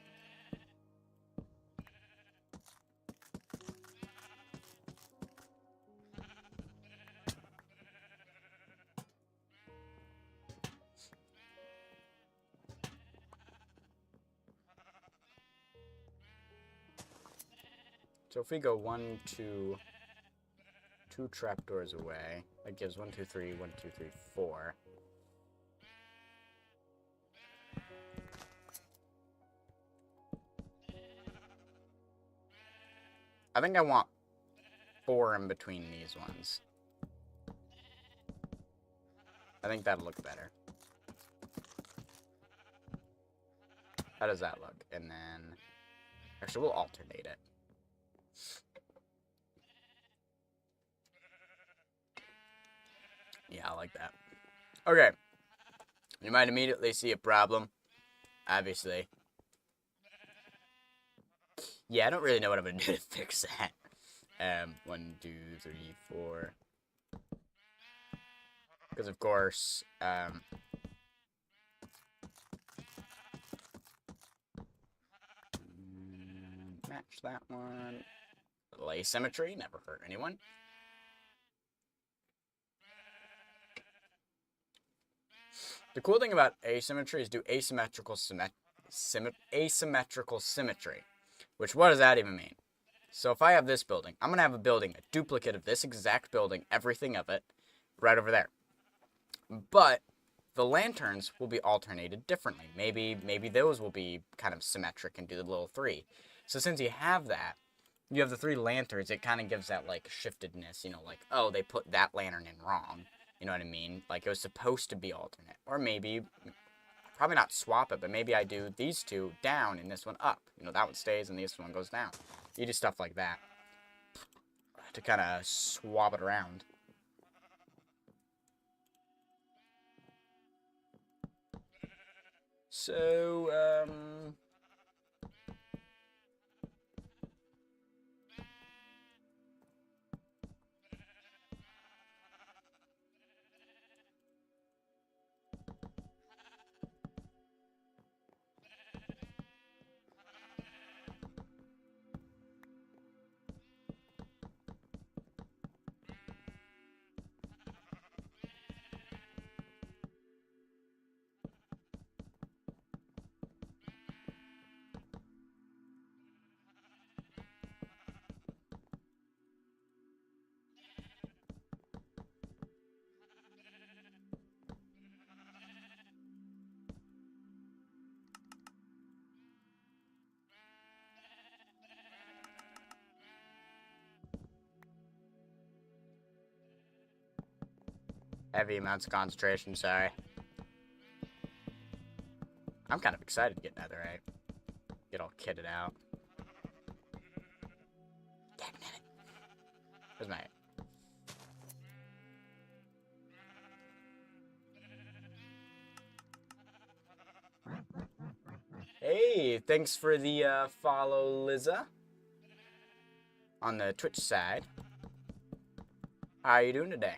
So if we go 1, 2, 2 trapdoors away, that gives 1, 2, 3, 1, 2, 3, 4. I think I want 4 in between these ones. I think that'll look better. How does that look? And then... Actually, we'll alternate it. Yeah, I like that. Okay. You might immediately see a problem. Obviously. Yeah, I don't really know what I'm going to do to fix that. 1, 2, 3, 4. Because, of course, match that one. Little asymmetry, never hurt anyone. The cool thing about asymmetry is do asymmetrical symmetry. Which, what does that even mean? So if I have this building, I'm going to have a building, a duplicate of this exact building, everything of it, right over there. But the lanterns will be alternated differently. Maybe those will be kind of symmetric and do the little 3. So since you have that, you have the 3 lanterns, it kind of gives that, like, shiftedness, you know, like, oh, they put that lantern in wrong. You know what I mean? Like, it was supposed to be alternate. Or maybe, probably not swap it, but maybe I do these 2 down and this one up. You know, that one stays and this one goes down. You do stuff like that to kind of swap it around. So, heavy amounts of concentration, sorry. I'm kind of excited to get netherite. Get all kitted out. Damn it. Where's my... Hey, thanks for the follow, Liza. On the Twitch side. How are you doing today?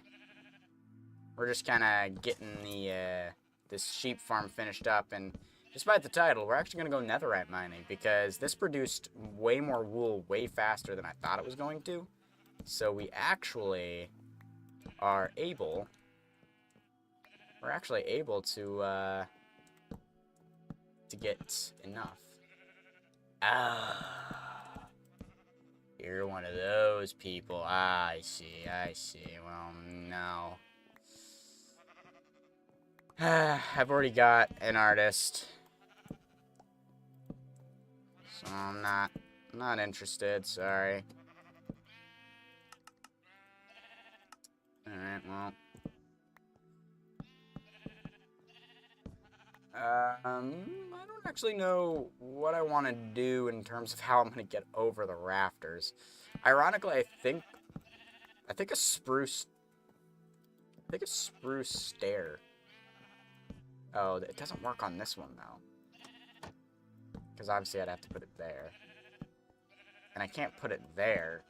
We're just kind of getting this sheep farm finished up, and despite the title, we're actually going to go netherite mining, because this produced way more wool way faster than I thought it was going to. So we actually are able... We're actually able to get enough. Ah. You're one of those people. I see, I see. Well, no. I've already got an artist. So I'm not interested, sorry. Alright, well. I don't actually know what I want to do in terms of how I'm going to get over the rafters. Ironically, I think a spruce stair. Oh, it doesn't work on this one, though. Because obviously I'd have to put it there. And I can't put it there.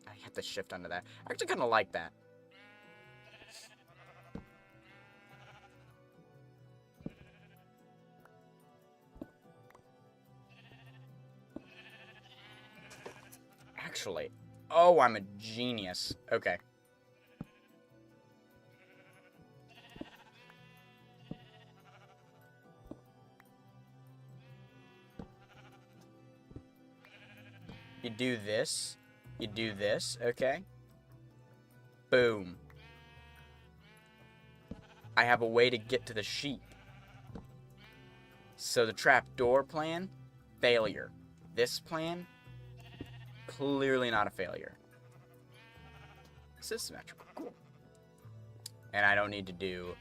I have to shift under that. I actually kind of like that. Actually, oh, I'm a genius. Okay. You do this. You do this, okay? Boom. I have a way to get to the sheep. So the trapdoor plan, failure. This plan, clearly not a failure. This is symmetrical. Cool. And I don't need to do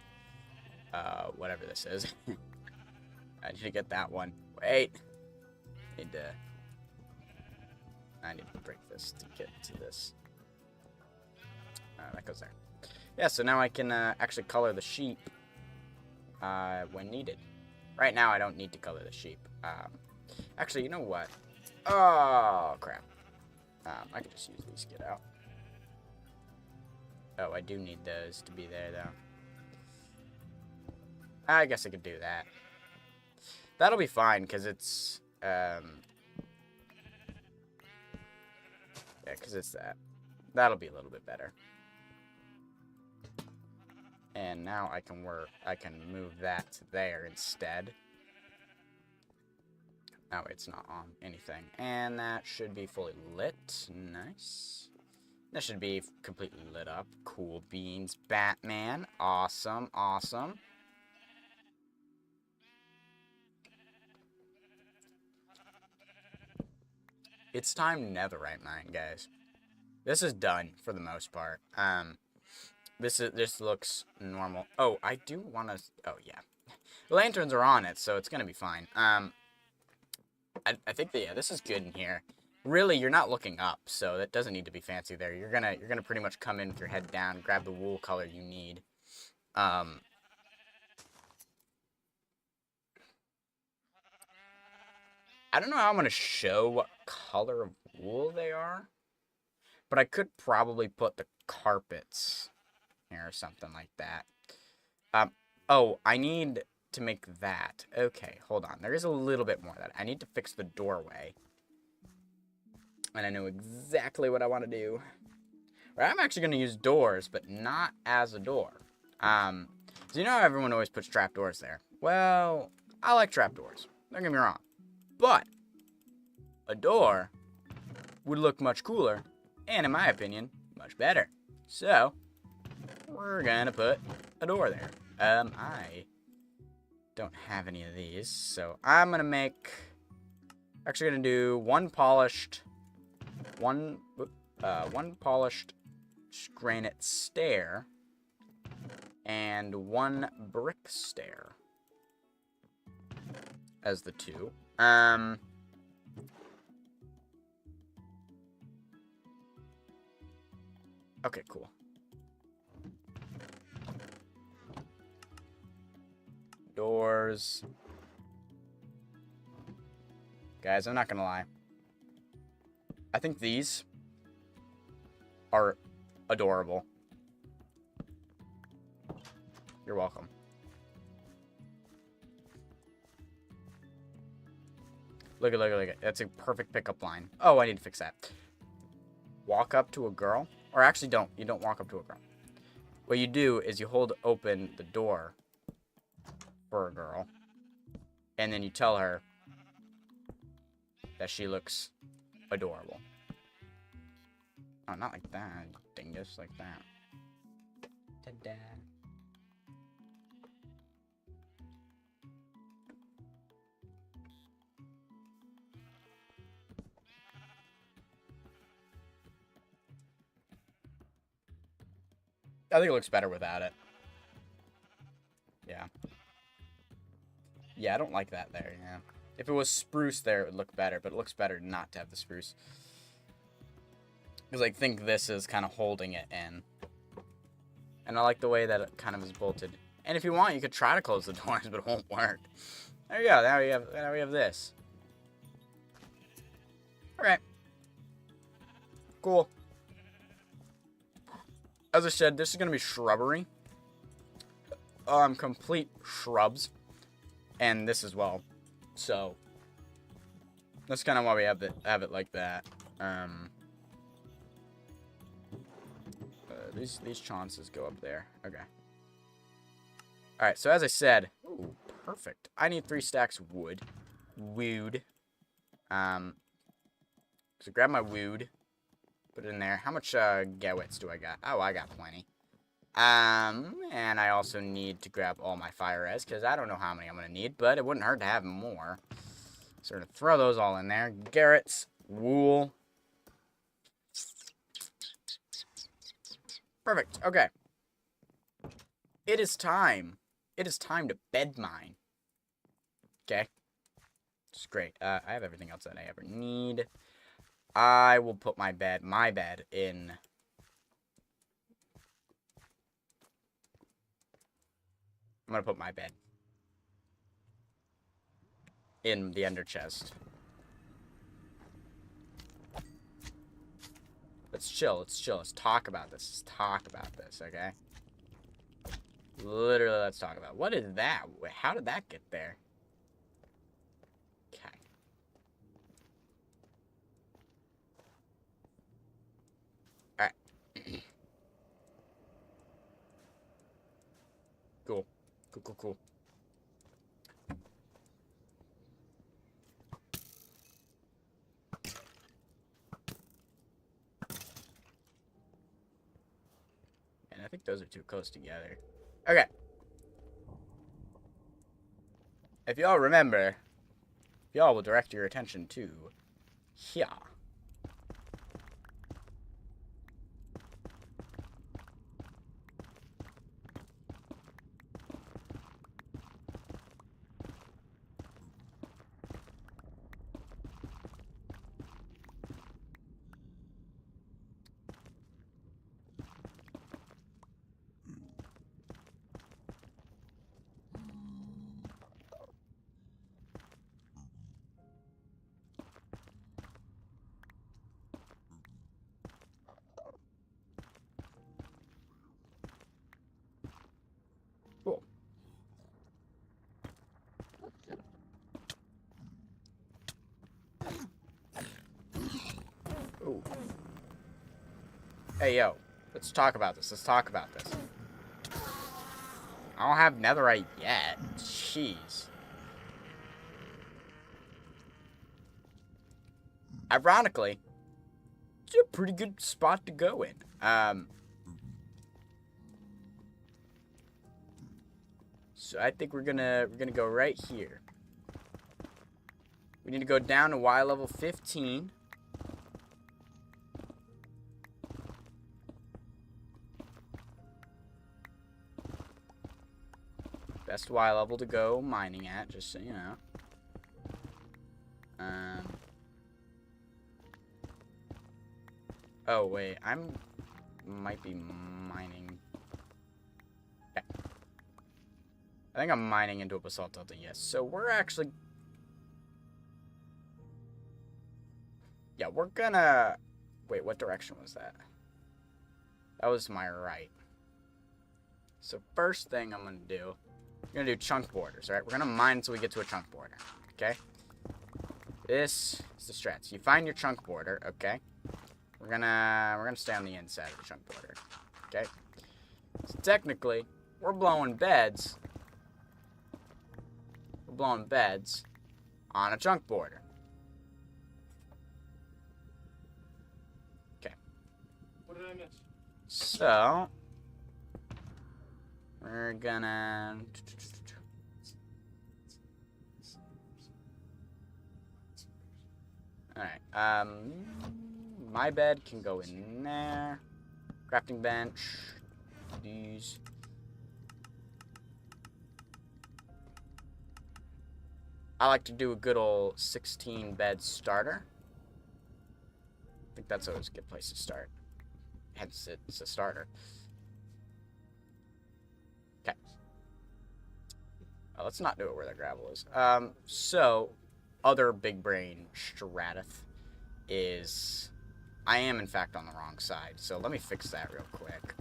whatever this is. I need to get that one. Wait. I need to break this to get to this. That goes there. Yeah, so now I can actually color the sheep when needed. Right now, I don't need to color the sheep. Actually, you know what? Oh, crap. I could just use these to get out. Oh, I do need those to be there, though. I guess I could do that. That'll be fine, because it's... yeah, because it's that. That'll be a little bit better. And now I can move that to there instead. That way it's not on anything. And that should be fully lit. Nice. That should be completely lit up. Cool beans, Batman. Awesome, awesome. It's time Netherite mine, guys. This is done for the most part. This looks normal. Oh, I do want to... Oh, yeah. The lanterns are on it, so it's going to be fine. I think that, yeah, this is good in here. Really, you're not looking up, so that doesn't need to be fancy there. You're gonna pretty much come in with your head down, grab the wool color you need. I don't know how I'm going to show what color of wool they are. But I could probably put the carpets here or something like that. Oh, I need to make that. Okay, hold on. There is a little bit more of that. I need to fix the doorway. And I know exactly what I want to do. I'm actually going to use doors, but not as a door. So you know how everyone always puts trapdoors there? Well, I like trapdoors. Don't get me wrong. But a door would look much cooler, and in my opinion, much better. So, we're gonna put a door there. I don't have any of these, so I'm gonna make... Actually gonna do one polished granite stair and one brick stair as the two. Okay, cool. Doors. Guys, I'm not gonna lie. I think these are adorable. You're welcome. Look at, look at, look at. That's a perfect pickup line. Oh, I need to fix that. Walk up to a girl. Or actually don't. You don't walk up to a girl. What you do is you hold open the door for a girl. And then you tell her that she looks adorable. Oh, not like that, dingus, like that. Ta-da. I think it looks better without it. Yeah. Yeah, I don't like that there, yeah. If it was spruce there, it would look better, but it looks better not to have the spruce. Because I think this is kind of holding it in. And I like the way that it kind of is bolted. And if you want, you could try to close the doors, but it won't work. There you go. Now we have this. Okay. Cool. As I said, this is going to be shrubbery. Complete shrubs. And this as well. So, that's kind of why we have it like that. These chances go up there. Okay. Alright, so as I said, ooh, perfect. I need 3 stacks of wood. Wood. So grab my wood. Put it in there. How much gowits do I got? Oh, I got plenty. And I also need to grab all my fire res, because I don't know how many I'm going to need, but it wouldn't hurt to have more. So we're going to throw those all in there. Garrett's, wool. Perfect. Okay. It is time. It is time to bed mine. Okay. It's great. I have everything else that I ever need. I will put my bed in. I'm going to put my bed in the ender chest. Let's chill. Let's chill. Let's talk about this. Let's talk about this, okay? Literally, let's talk about it. What is that? How did that get there? Okay. Alright. Cool. Cool, cool, cool. And I think those are too close together. Okay. If y'all remember, y'all will direct your attention to here. Cool. Ooh. Hey, yo. Let's talk about this. Let's talk about this. I don't have netherite yet. Jeez. Ironically, it's a pretty good spot to go in. So I think we're gonna go right here. We need to go down to Y level 15. Best Y level to go mining at, just so you know. Oh wait, might be mining. Yeah. I think I'm mining into a basalt delta, yes. So we're actually... Yeah, we're gonna... Wait, what direction was that? That was my right. So first thing I'm gonna do... We're gonna do chunk borders, alright? We're gonna mine until we get to a chunk border, okay? This is the strats. You find your chunk border, okay? We're gonna stay on the inside of the chunk border. Okay? So technically, we're blowing beds. We're blowing beds on a chunk border. Okay. What did I miss? So we're gonna alright, my bed can go in there. Crafting bench. These. I like to do a good old 16 bed starter. I think that's always a good place to start. Hence, it's a starter. Okay. Let's not do it where the gravel is. So, other big brain Stratus is... I am, in fact, on the wrong side. So, let me fix that real quick.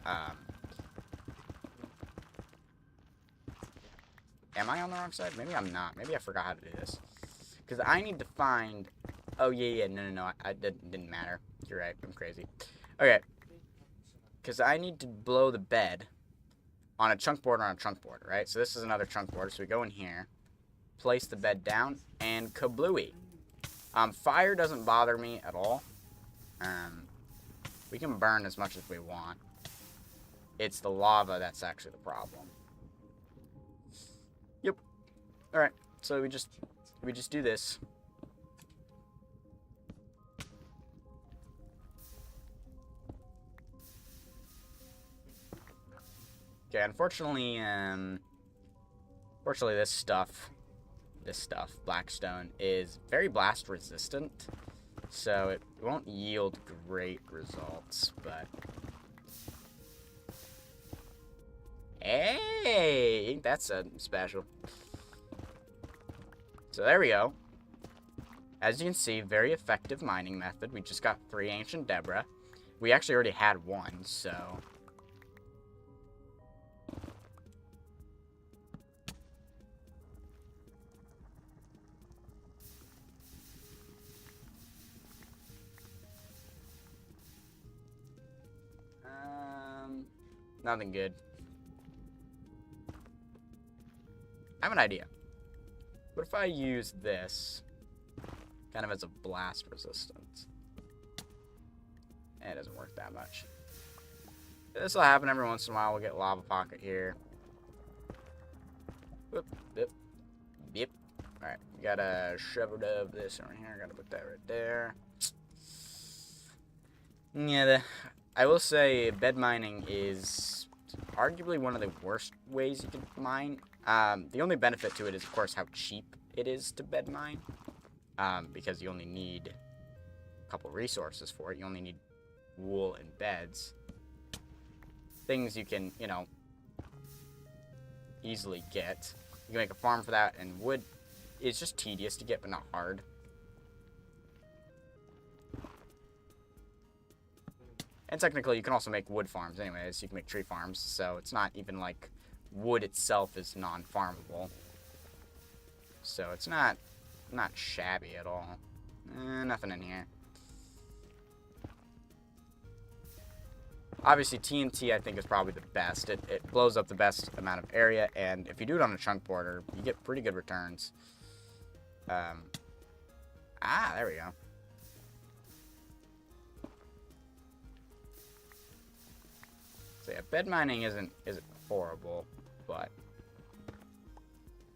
Am I on the wrong side? Maybe I'm not. Maybe I forgot how to do this. Because I need to find... Oh, yeah, no. It didn't matter. You're right. I'm crazy. Okay. Because I need to blow the bed on a chunk border on a chunk border, right? So this is another chunk border. So we go in here, place the bed down, and kablooey. Fire doesn't bother me at all. We can burn as much as we want. It's the lava that's actually the problem. Yep. Alright, so we just do this. Okay, unfortunately, this stuff, Blackstone, is very blast resistant, so it won't yield great results, but... Hey, ain't that something special? So there we go. As you can see, very effective mining method. We just got 3 Ancient Debra. We actually already had 1, so... Nothing good. I have an idea. What if I use this kind of as a blast resistance? It doesn't work that much. This will happen every once in a while. We'll get lava pocket here. Whoop, yep. Yep. Alright, we gotta shove it of this over here. Gotta put that right there. Yeah, I will say bed mining is arguably one of the worst ways you can mine. The only benefit to it is, of course, how cheap it is to bed mine. Because you only need a couple resources for it. You only need wool and beds. Things you can, you know, easily get. You can make a farm for that, and wood is just tedious to get, but not hard. And technically, you can also make wood farms anyways. You can make tree farms, so it's not even like wood itself is non-farmable. So it's not shabby at all. Nothing in here. Obviously, TNT, I think, is probably the best. It blows up the best amount of area, and if you do it on a chunk border, you get pretty good returns. There we go. So yeah, bed mining isn't horrible, but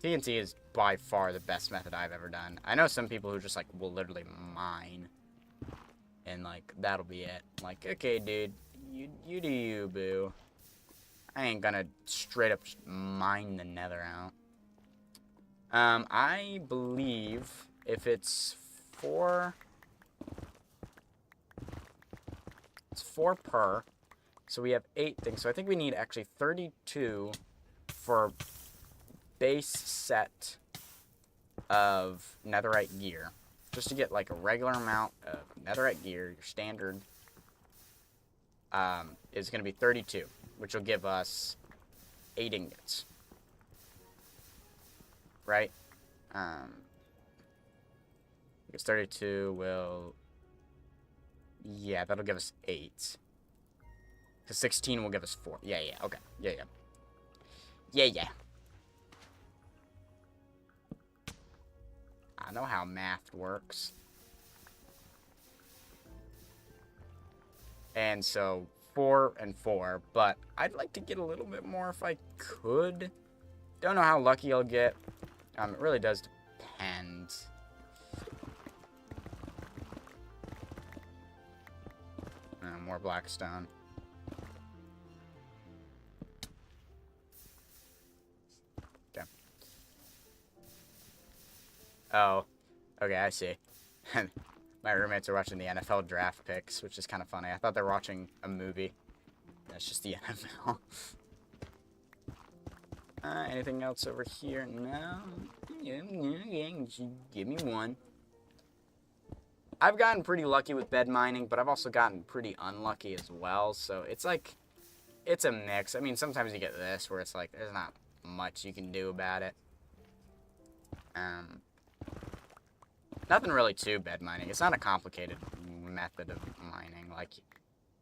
TNT is by far the best method I've ever done. I know some people who just, like, will literally mine, and, like, that'll be it. Like, okay, dude, you do you, boo. I ain't gonna straight up just mine the nether out. I believe if it's 4... It's 4 per. So we have 8 things. So I think we need actually 32 for base set of netherite gear. Just to get like a regular amount of netherite gear, your standard is going to be 32, which will give us 8 ingots. Right? Because 32 will... Yeah, that'll give us 8. Because 16 will give us 4. Yeah, okay. Yeah. I know how math works. And so, 4 and 4. But I'd like to get a little bit more if I could. Don't know how lucky I'll get. It really does depend. More blackstone. Okay. Oh. Okay, I see. My roommates are watching the NFL draft picks, which is kind of funny. I thought they were watching a movie. That's just the NFL. Anything else over here? No. Give me one. I've gotten pretty lucky with bed mining, but I've also gotten pretty unlucky as well. So it's like, it's a mix. I mean, sometimes you get this where it's like, there's not much you can do about it. Nothing really to bed mining. It's not a complicated method of mining. Like,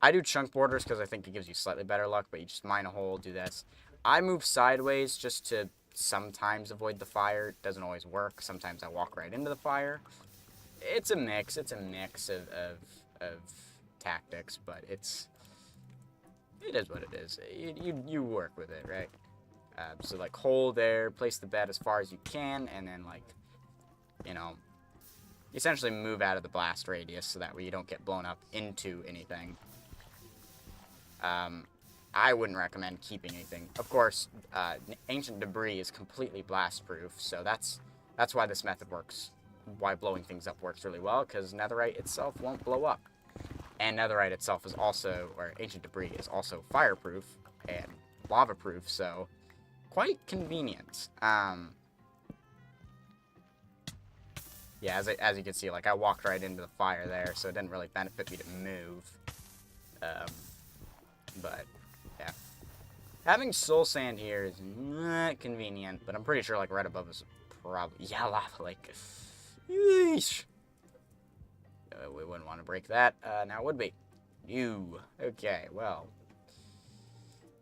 I do chunk borders because I think it gives you slightly better luck, but you just mine a hole, do this. I move sideways just to sometimes avoid the fire. It doesn't always work. Sometimes I walk right into the fire. It's a mix. It's a mix of tactics, but it is what it is. You work with it, right? So like hold there, place the bed as far as you can, and then like, you know, essentially move out of the blast radius so that way you don't get blown up into anything. I wouldn't recommend keeping anything. Of course, ancient debris is completely blast proof, so that's why this method works. Why blowing things up works really well, because netherite itself won't blow up. And netherite itself is also, or ancient debris is also fireproof and lava proof, so quite convenient. Yeah, as you can see, like I walked right into the fire there, so it didn't really benefit me to move. But yeah, having soul sand here is not convenient, but I'm pretty sure like right above us, probably lava lake. Yeesh. We wouldn't want to break that. Now would we? You. Okay, well.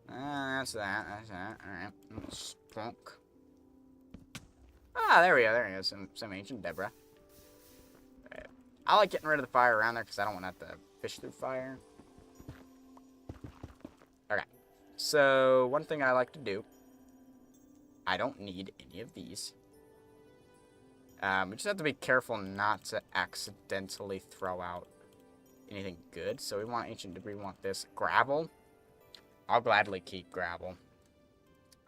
That's that. Alright. Spunk. There we go. There he is. Some ancient Deborah. Right. I like getting rid of the fire around there because I don't want to have to fish through fire. Okay. So, one thing I like to do. I don't need any of these. We just have to be careful not to accidentally throw out anything good. So we want ancient debris, we want this. Gravel. I'll gladly keep gravel.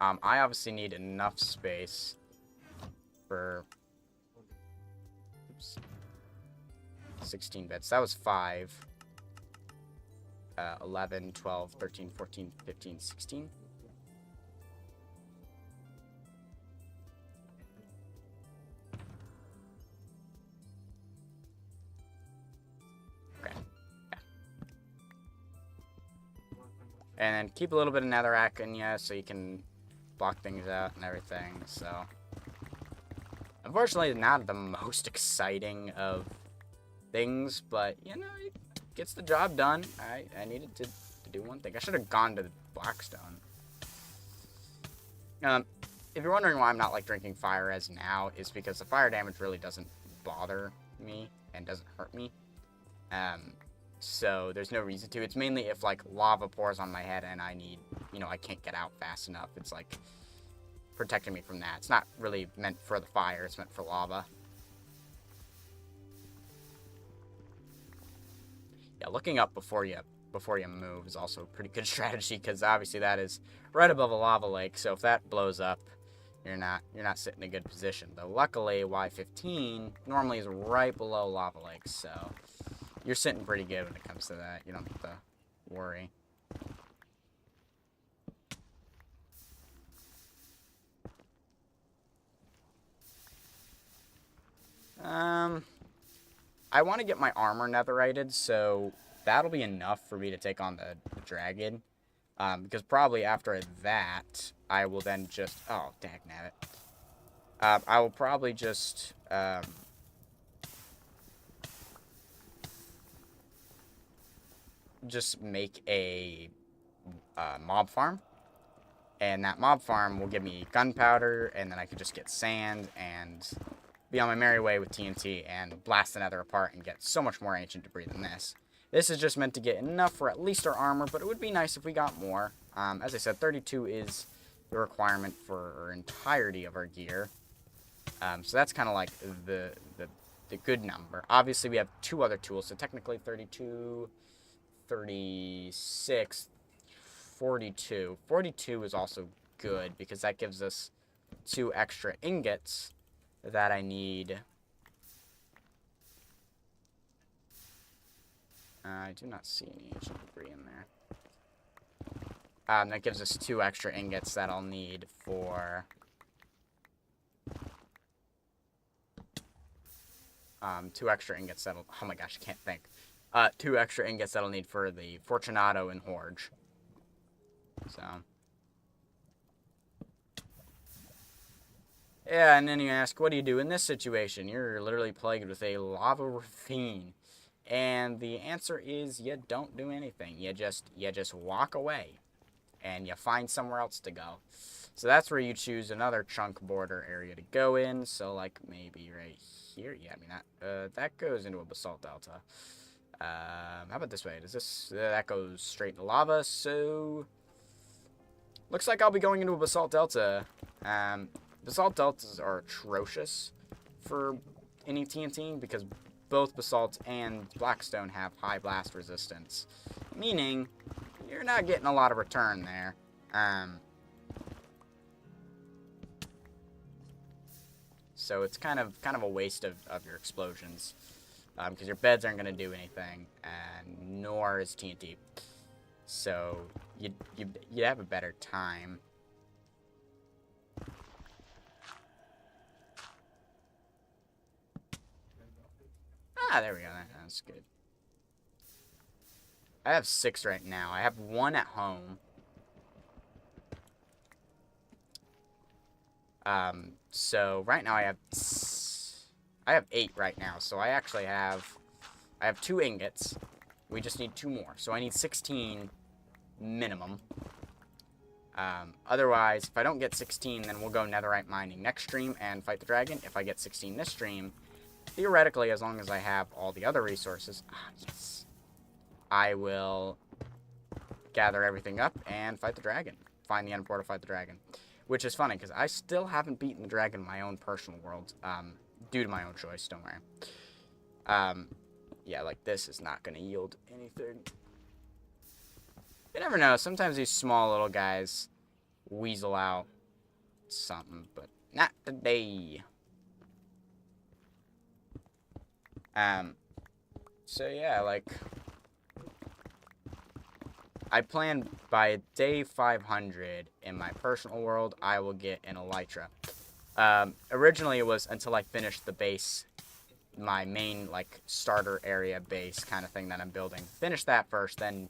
I obviously need enough space for 16 bits. That was 5. 11, 12, 13, 14, 15, 16. And then keep a little bit of netherrack in you so you can block things out and everything, so. Unfortunately, not the most exciting of things, but, you know, it gets the job done. I needed to do one thing. I should have gone to the Blackstone. If you're wondering why I'm not, like, drinking fire as now, is because the fire damage really doesn't bother me and doesn't hurt me. So there's no reason to. It's mainly if like lava pours on my head and I need, you know, I can't get out fast enough. It's like protecting me from that. It's not really meant for the fire. It's meant for lava. Yeah, looking up before you move is also a pretty good strategy because obviously that is right above a lava lake. So if that blows up, you're not sitting in a good position. Though luckily Y15 normally is right below lava lakes, so you're sitting pretty good when it comes to that. You don't have to worry. I want to get my armor netherited, so that'll be enough for me to take on the dragon. Because probably after that, I will then just... Oh, dagnabbit. I will probably just... just make a mob farm. And that mob farm will give me gunpowder, and then I can just get sand and be on my merry way with TNT and blast the nether apart and get so much more ancient debris than this. This is just meant to get enough for at least our armor, but it would be nice if we got more. As I said, 32 is the requirement for our entirety of our gear. So that's kind of like the good number. Obviously, we have 2 other tools, so technically 32, 36, 42. 42 is also good because that gives us 2 extra ingots that I need. I do not see any ancient debris in there. That gives us 2 extra ingots that I'll need for... 2 extra ingots that'll... Oh my gosh, I can't think. 2 extra ingots that'll need for the Fortunato and Horge. So... Yeah, and then you ask, what do you do in this situation? You're literally plagued with a lava ravine. And the answer is you don't do anything. You just walk away. And you find somewhere else to go. So that's where you choose another chunk border area to go in. So like maybe right here. Yeah, I mean that goes into a basalt delta. How about this way? Does this that goes straight into lava? So looks like I'll be going into a basalt delta. Basalt deltas are atrocious for any TNT because both basalt and blackstone have high blast resistance, meaning you're not getting a lot of return there. So it's kind of a waste of your explosions because your beds aren't going to do anything, and nor is TNT. So you'd have a better time. Ah, there we go. That's good. I have 6 right now. I have 1 at home. So right now I have 8 right now. So I actually have 2 ingots. We just need 2 more. So I need 16 minimum. Otherwise, if I don't get 16, then we'll go netherite mining next stream and fight the dragon. If I get 16 this stream, theoretically, as long as I have all the other resources, yes, I will gather everything up and fight the dragon. Find the end portal, fight the dragon. Which is funny, because I still haven't beaten the dragon in my own personal world. Due to my own choice, don't worry. Yeah, like this is not going to yield anything. You never know. Sometimes these small little guys weasel out something, but not today. So yeah, like, I plan by day 500 in my personal world, I will get an elytra. Originally it was until I finished the base, my main, like, starter area base kind of thing that I'm building. Finish that first, then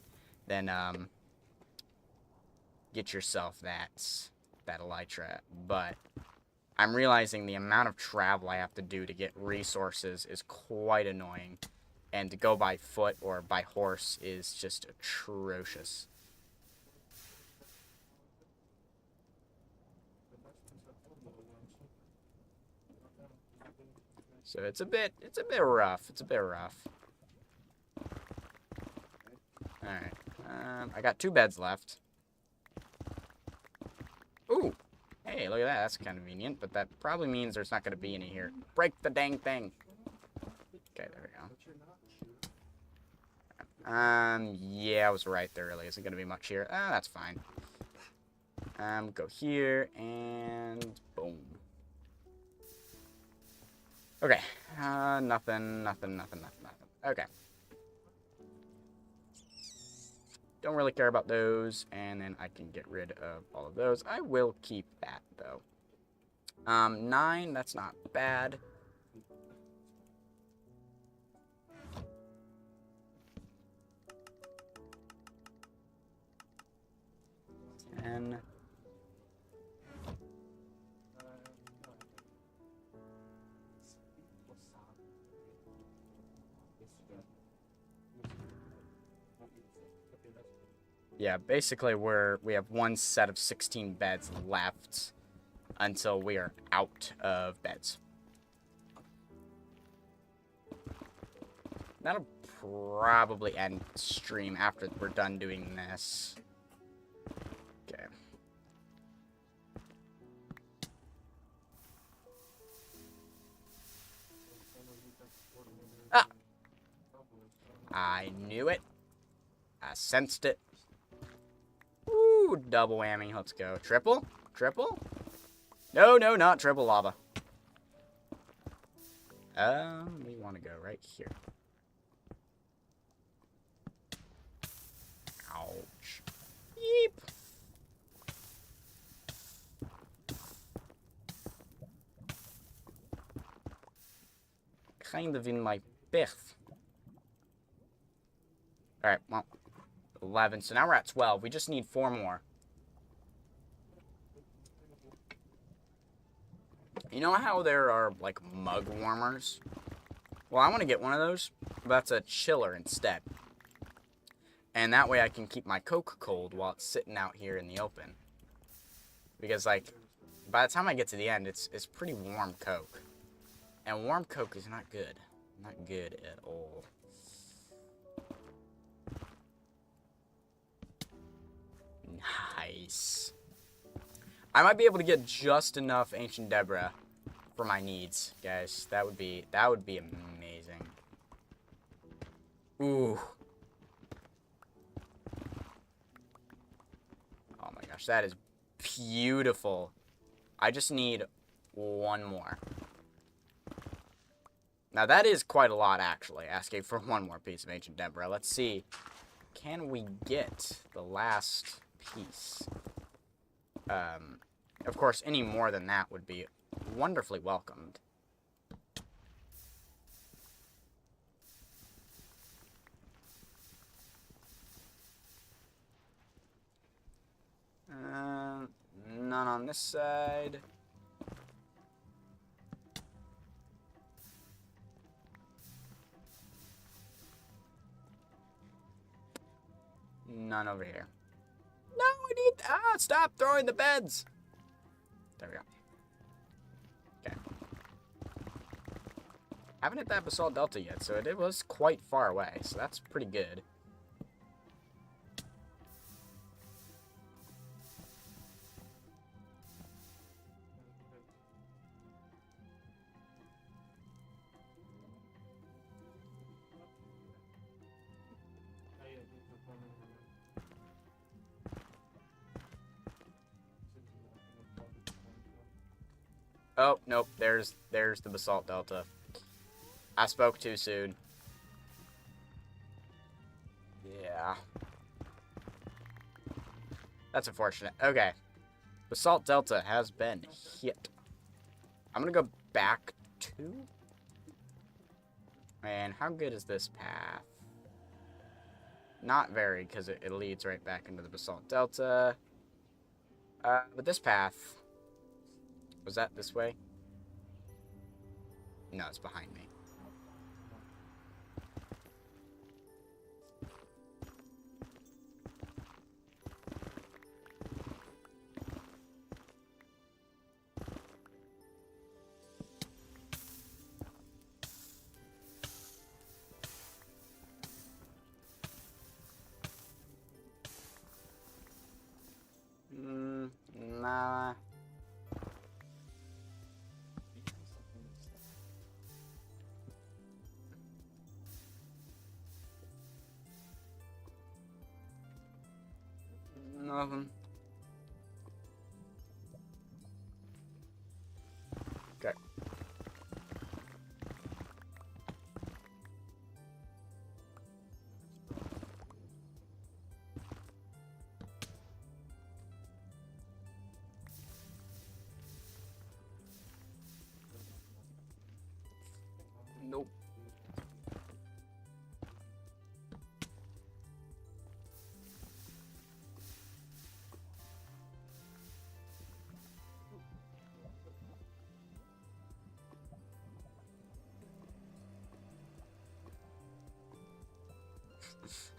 get yourself that elytra. But I'm realizing the amount of travel I have to do to get resources is quite annoying. And to go by foot or by horse is just atrocious. So it's a bit rough. It's a bit rough. Alright. I got 2 beds left. Ooh! Hey, look at that. That's convenient, but that probably means there's not going to be any here. Break the dang thing! Okay, there we go. Yeah, I was right. There really isn't going to be much here. That's fine. Go here, and boom. Okay. Nothing. Okay. Don't really care about those, and then I can get rid of all of those. I will keep that, though. 9, that's not bad. 10. Yeah, basically we have one set of 16 beds left until we are out of beds. That'll probably end stream after we're done doing this. Okay. Ah! I knew it. I sensed it. Ooh, double whammy. Let's go. Triple? Triple? No, no, not triple lava. We want to go right here. Ouch. Yeep. Kind of in my pech. Alright, well, 11. So now we're at 12. We just need 4 more. You know how there are, like, mug warmers? Well, I want to get one of those, but that's a chiller instead. And that way I can keep my Coke cold while it's sitting out here in the open. Because, like, by the time I get to the end, it's pretty warm Coke. And warm Coke is not good. Not good at all. Nice. I might be able to get just enough Ancient Debris for my needs, guys. That would be amazing. Ooh. Oh my gosh, that is beautiful. I just need 1 more. Now that is quite a lot, actually, asking for 1 more piece of Ancient Debris. Let's see. Can we get the last piece? Of course, any more than that would be wonderfully welcomed. None on this side. None over here. No, we need... stop throwing the beds. There we go. Okay. Haven't hit that Basalt Delta yet, so it was quite far away, so that's pretty good. Oh, nope, there's the Basalt Delta. I spoke too soon. Yeah. That's unfortunate. Okay. Basalt Delta has been hit. I'm gonna go back to... Man, how good is this path? Not very, because it leads right back into the Basalt Delta. But this path... Was that this way? No, it's behind me. Nah. Nothing. Okay. Nope.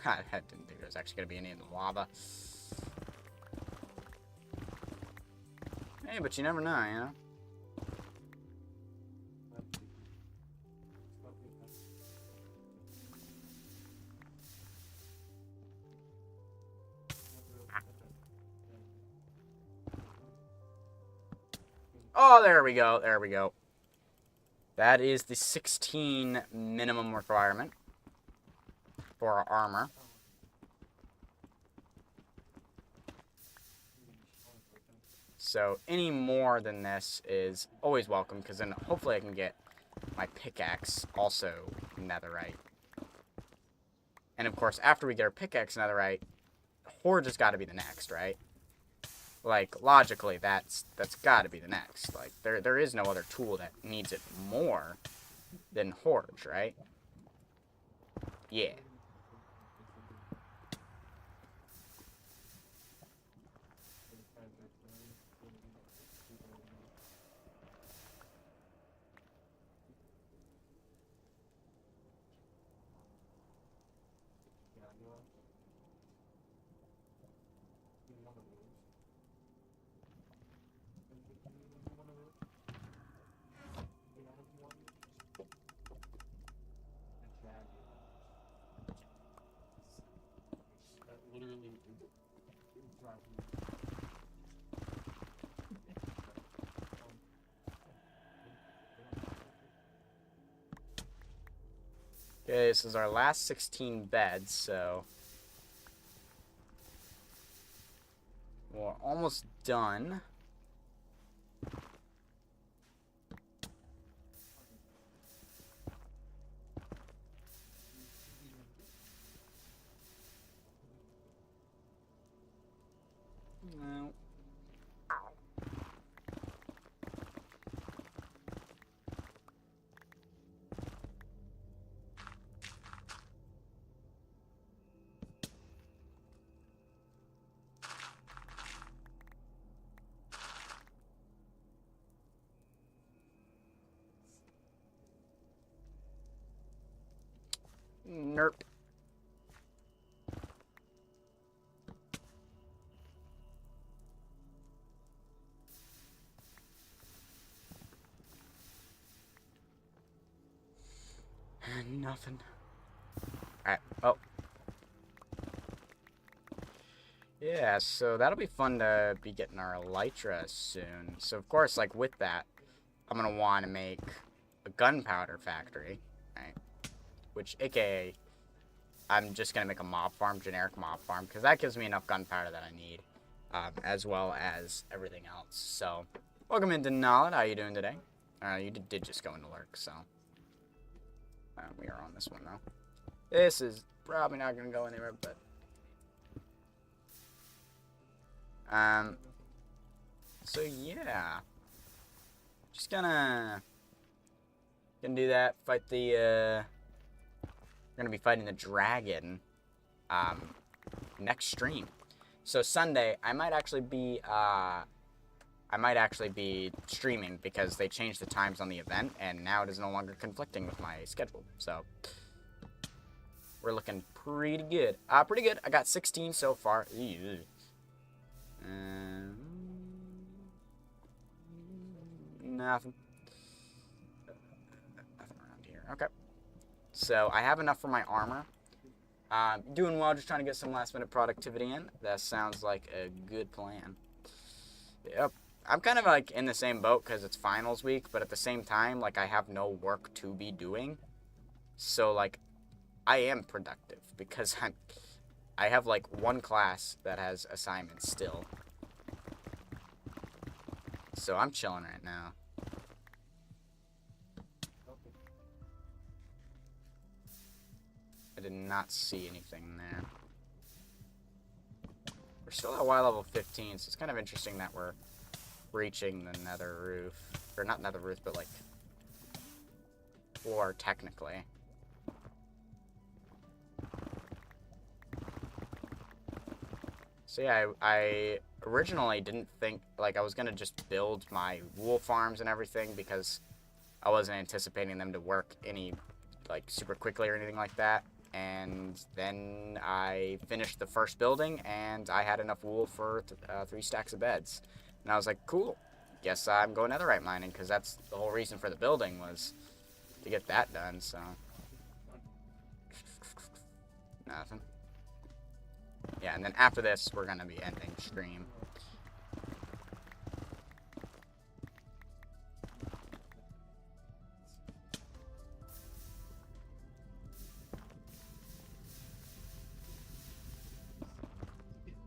I didn't think there was actually going to be any in the lava. Hey, but you never know, you know? Oh, there we go. There we go. That is the 16 minimum requirement for our armor. So any more than this is always welcome, because then hopefully I can get my pickaxe also netherite. And of course, after we get our pickaxe netherite, Horde has got to be the next, right? Like, logically, that's got to be the next. Like, there is no other tool that needs it more than Horde, right? Yeah. Okay, this is our last 16 beds, so we're almost done. No. Nerp. Nothing. Alright. Oh. Yeah, so that'll be fun to be getting our elytra soon. So, of course, like, with that, I'm going to want to make a gunpowder factory, right? Which, aka, I'm just going to make a mob farm, generic mob farm, because that gives me enough gunpowder that I need, as well as everything else. So, welcome into Nollet. How you doing today? You did just go into lurk, so. We are on this one, though. This is probably not going to go anywhere, but... So yeah. Just gonna do that, fight the, we're gonna be fighting the dragon, next stream. So Sunday, I might actually be streaming because they changed the times on the event, and now it is no longer conflicting with my schedule, so... We're looking pretty good. Pretty good. I got 16 so far. Nothing. Nothing around here. Okay. So, I have enough for my armor. Doing well, just trying to get some last minute productivity in. That sounds like a good plan. Yep. I'm kind of like in the same boat because it's finals week, but at the same time, like, I have no work to be doing. So, like, I am productive because I have like one class that has assignments still. So I'm chilling right now. I did not see anything there. We're still at Y level 15, so it's kind of interesting that we're reaching the nether roof. Or not nether roof, but like floor technically. So yeah, I originally didn't think, like, I was going to just build my wool farms and everything because I wasn't anticipating them to work any, like, super quickly or anything like that. And then I finished the first building, and I had enough wool for 3 stacks of beds. And I was like, cool, guess I'm going netherite mining, because that's the whole reason for the building, was to get that done, so. Nothing. Yeah, and then after this, we're going to be ending stream.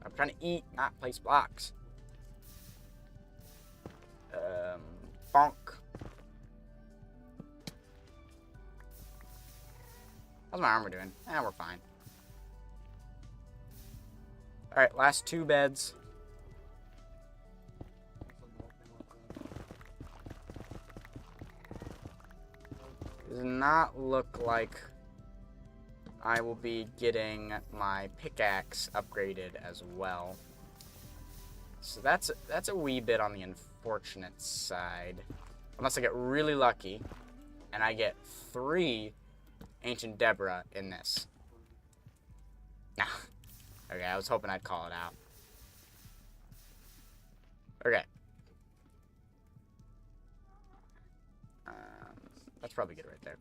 I'm trying to eat, not place blocks. Bonk. How's my armor doing? We're fine. Alright, last 2 beds. Does not look like I will be getting my pickaxe upgraded as well. So that's a wee bit on the unfortunate side. Unless I get really lucky and I get 3 Ancient Deborah in this. Okay, I was hoping I'd call it out. Okay. That's probably good right there.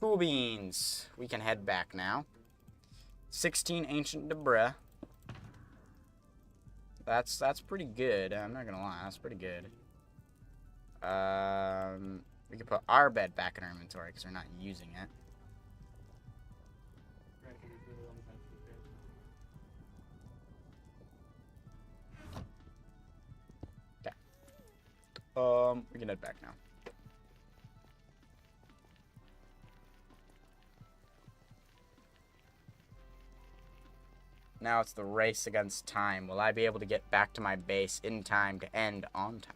Cool beans. We can head back now. 16 Ancient Deborah. That's pretty good. I'm not gonna lie, that's pretty good. We can put our bed back in our inventory because we're not using it. Okay. We can head back now. Now it's the race against time. Will I be able to get back to my base in time to end on time?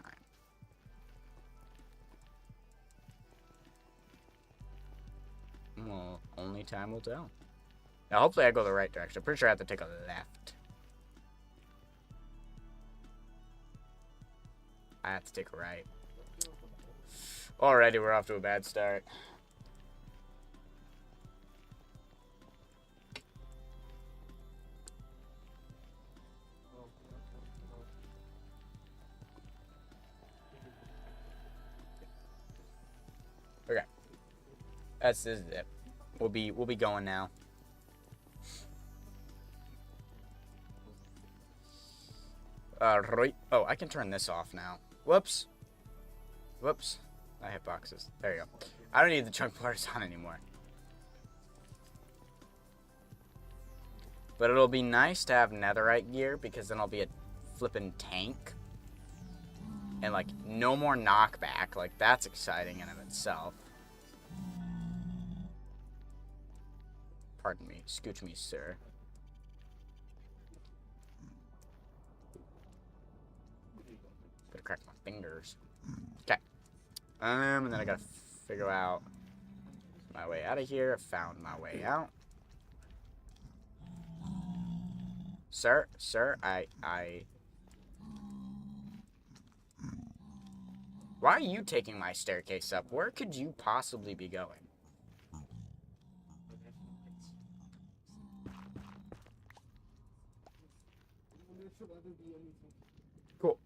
Well, only time will tell. Now, hopefully I go the right direction. I'm pretty sure I have to take a left. I have to take a right. Alrighty, we're off to a bad start. Okay. This is it. We'll be going now. Right. Oh, I can turn this off now. Whoops. Whoops. I hit boxes. There you go. I don't need the chunk blurs on anymore. But it'll be nice to have netherite gear because then I'll be a flippin' tank. And like no more knockback. Like that's exciting in of itself. Pardon me. Scooch me, sir. Gotta crack my fingers. Okay. And then I gotta figure out my way out of here. I found my way out. Sir, I... Why are you taking my staircase up? Where could you possibly be going? Cool.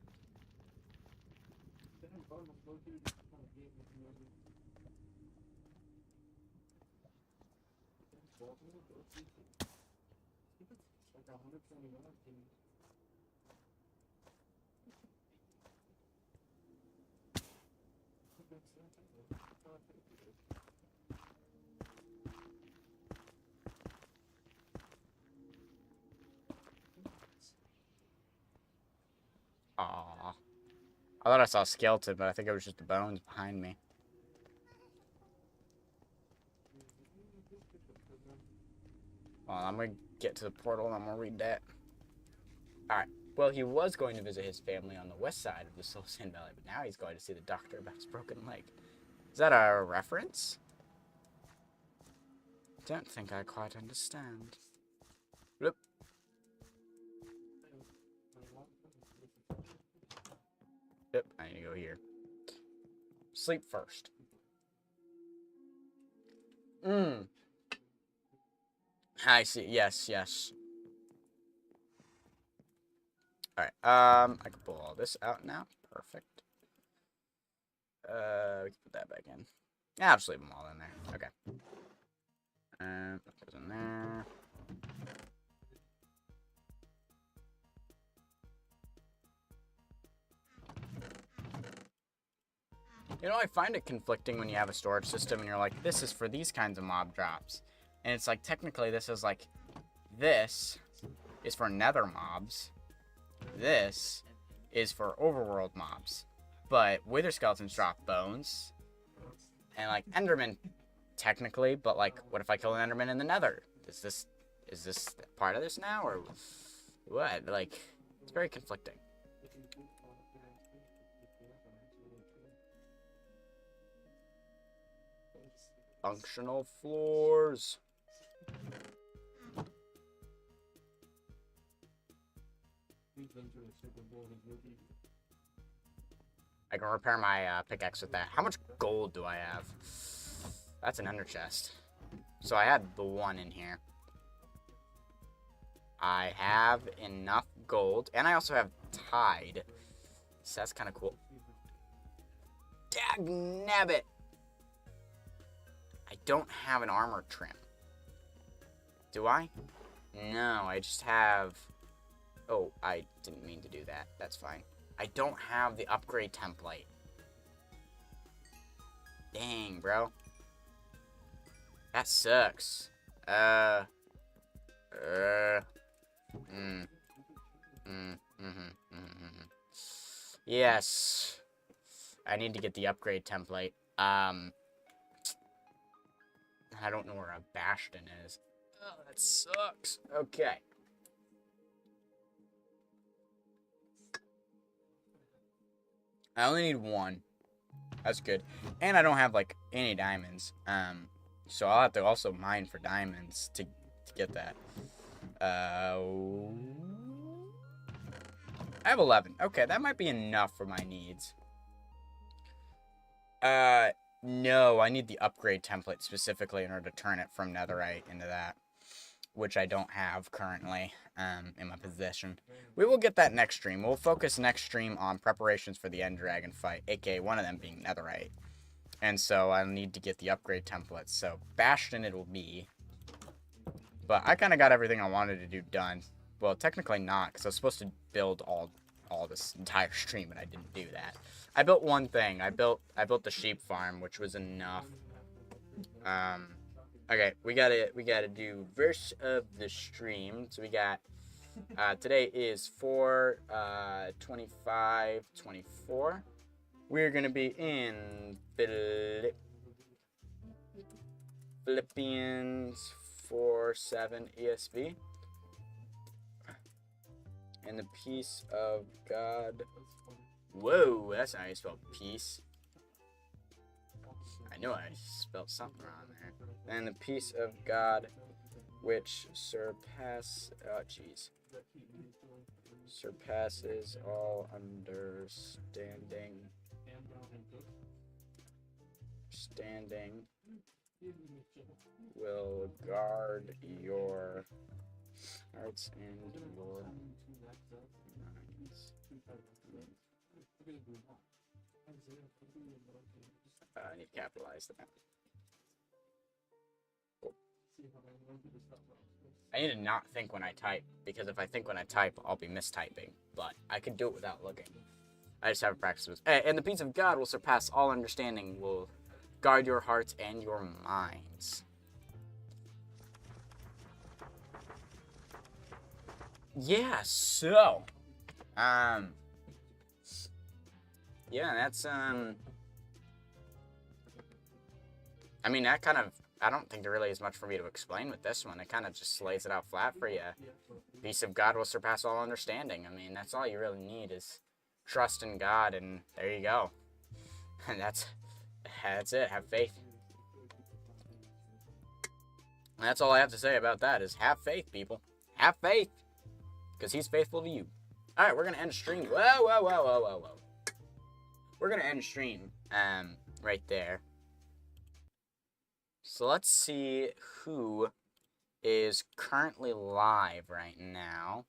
Aww. I thought I saw a skeleton, but I think it was just the bones behind me. Well, I'm gonna get to the portal and I'm gonna read that. Alright. Well, he was going to visit his family on the west side of the Soul Sand Valley, but now he's going to see the doctor about his broken leg. Is that a reference? Don't think I quite understand. Bloop. Yep, I need to go here. Sleep first. I see. Yes, yes. Alright, I can pull all this out now. Perfect. We can put that back in. Yeah, I'll just leave them all in there. Okay. Put those in there. You know, I find it conflicting when you have a storage system and you're like, this is for these kinds of mob drops. And it's like, technically, this is like, this is for nether mobs. This is for overworld mobs. But wither skeletons drop bones. And like, enderman, technically, but like, what if I kill an enderman in the nether? Is this part of this now, or what? Like, it's very conflicting. Functional floors. I can repair my pickaxe with that. How much gold do I have? That's an ender chest. So I had the one in here. I have enough gold, and I also have tide. So that's kind of cool. Dagnabbit! I don't have an armor trim. Do I? No, I just have... Oh, I didn't mean to do that. That's fine. I don't have the upgrade template. Dang, bro. That sucks. Yes. I need to get the upgrade template. I don't know where a Bastion is. Oh, that sucks. Okay. I only need one. That's good. And I don't have, like, any diamonds. So I'll have to also mine for diamonds to get that. I have 11. Okay, that might be enough for my needs. No, I need the upgrade template specifically in order to turn it from netherite into that, which I don't have currently in my possession. We will get that next stream. We'll focus next stream on preparations for the End Dragon fight, aka one of them being netherite. And so I'll need to get the upgrade templates. So Bastion it will be. But I kind of got everything I wanted to do done. Well, technically not, because I was supposed to build all this entire stream, and I didn't do that. I built one thing. I built the sheep farm, which was enough. Okay, we gotta do verse of the stream. So we got today is 4/25/24. We're gonna be in Philippians 4:7 ESV. And the peace of God. Whoa, that's not how you spell peace. I knew I spelled something wrong there. And the peace of God, which surpasses all understanding. Will guard your hearts and your minds. I need to capitalize that. Cool. I need to not think when I type, because if I think when I type, I'll be mistyping. But I can do it without looking. I just haven't practiced with. And the peace of God will surpass all understanding, will guard your hearts and your minds. Yeah, so yeah, that's I mean, that kind of, I don't think there really is much for me to explain with this one. It kind of just lays it out flat for you. Peace of God will surpass all understanding. I mean, that's all you really need is trust in God, and there you go. And that's it. Have faith. And that's all I have to say about that is have faith, people. Have faith. Because he's faithful to you. Alright, we're going to end stream. Whoa. We're going to end stream right there. So let's see who is currently live right now.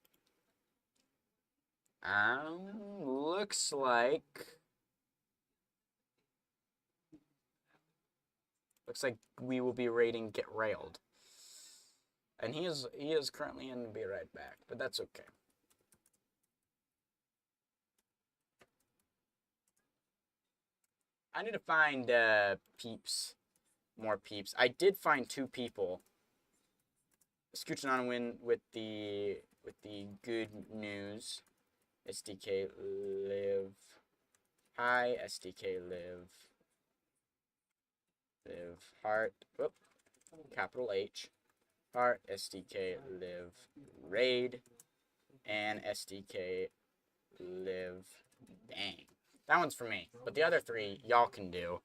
Looks like we will be raiding Get Railed. And he is currently in Be Right Back, but that's okay. I need to find peeps. More peeps. I did find 2 people. Scooching on win with the good news. SDK live. Hi, SDK live. Live heart. Whoop. Capital H. Heart. SDK live. Raid. And SDK live. Dang. That one's for me. But the other 3, y'all can do.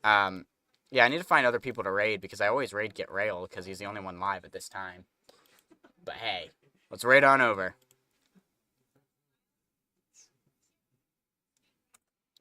Yeah, I need to find other people to raid because I always raid Get Railed because he's the only one live at this time. But hey, let's raid on over.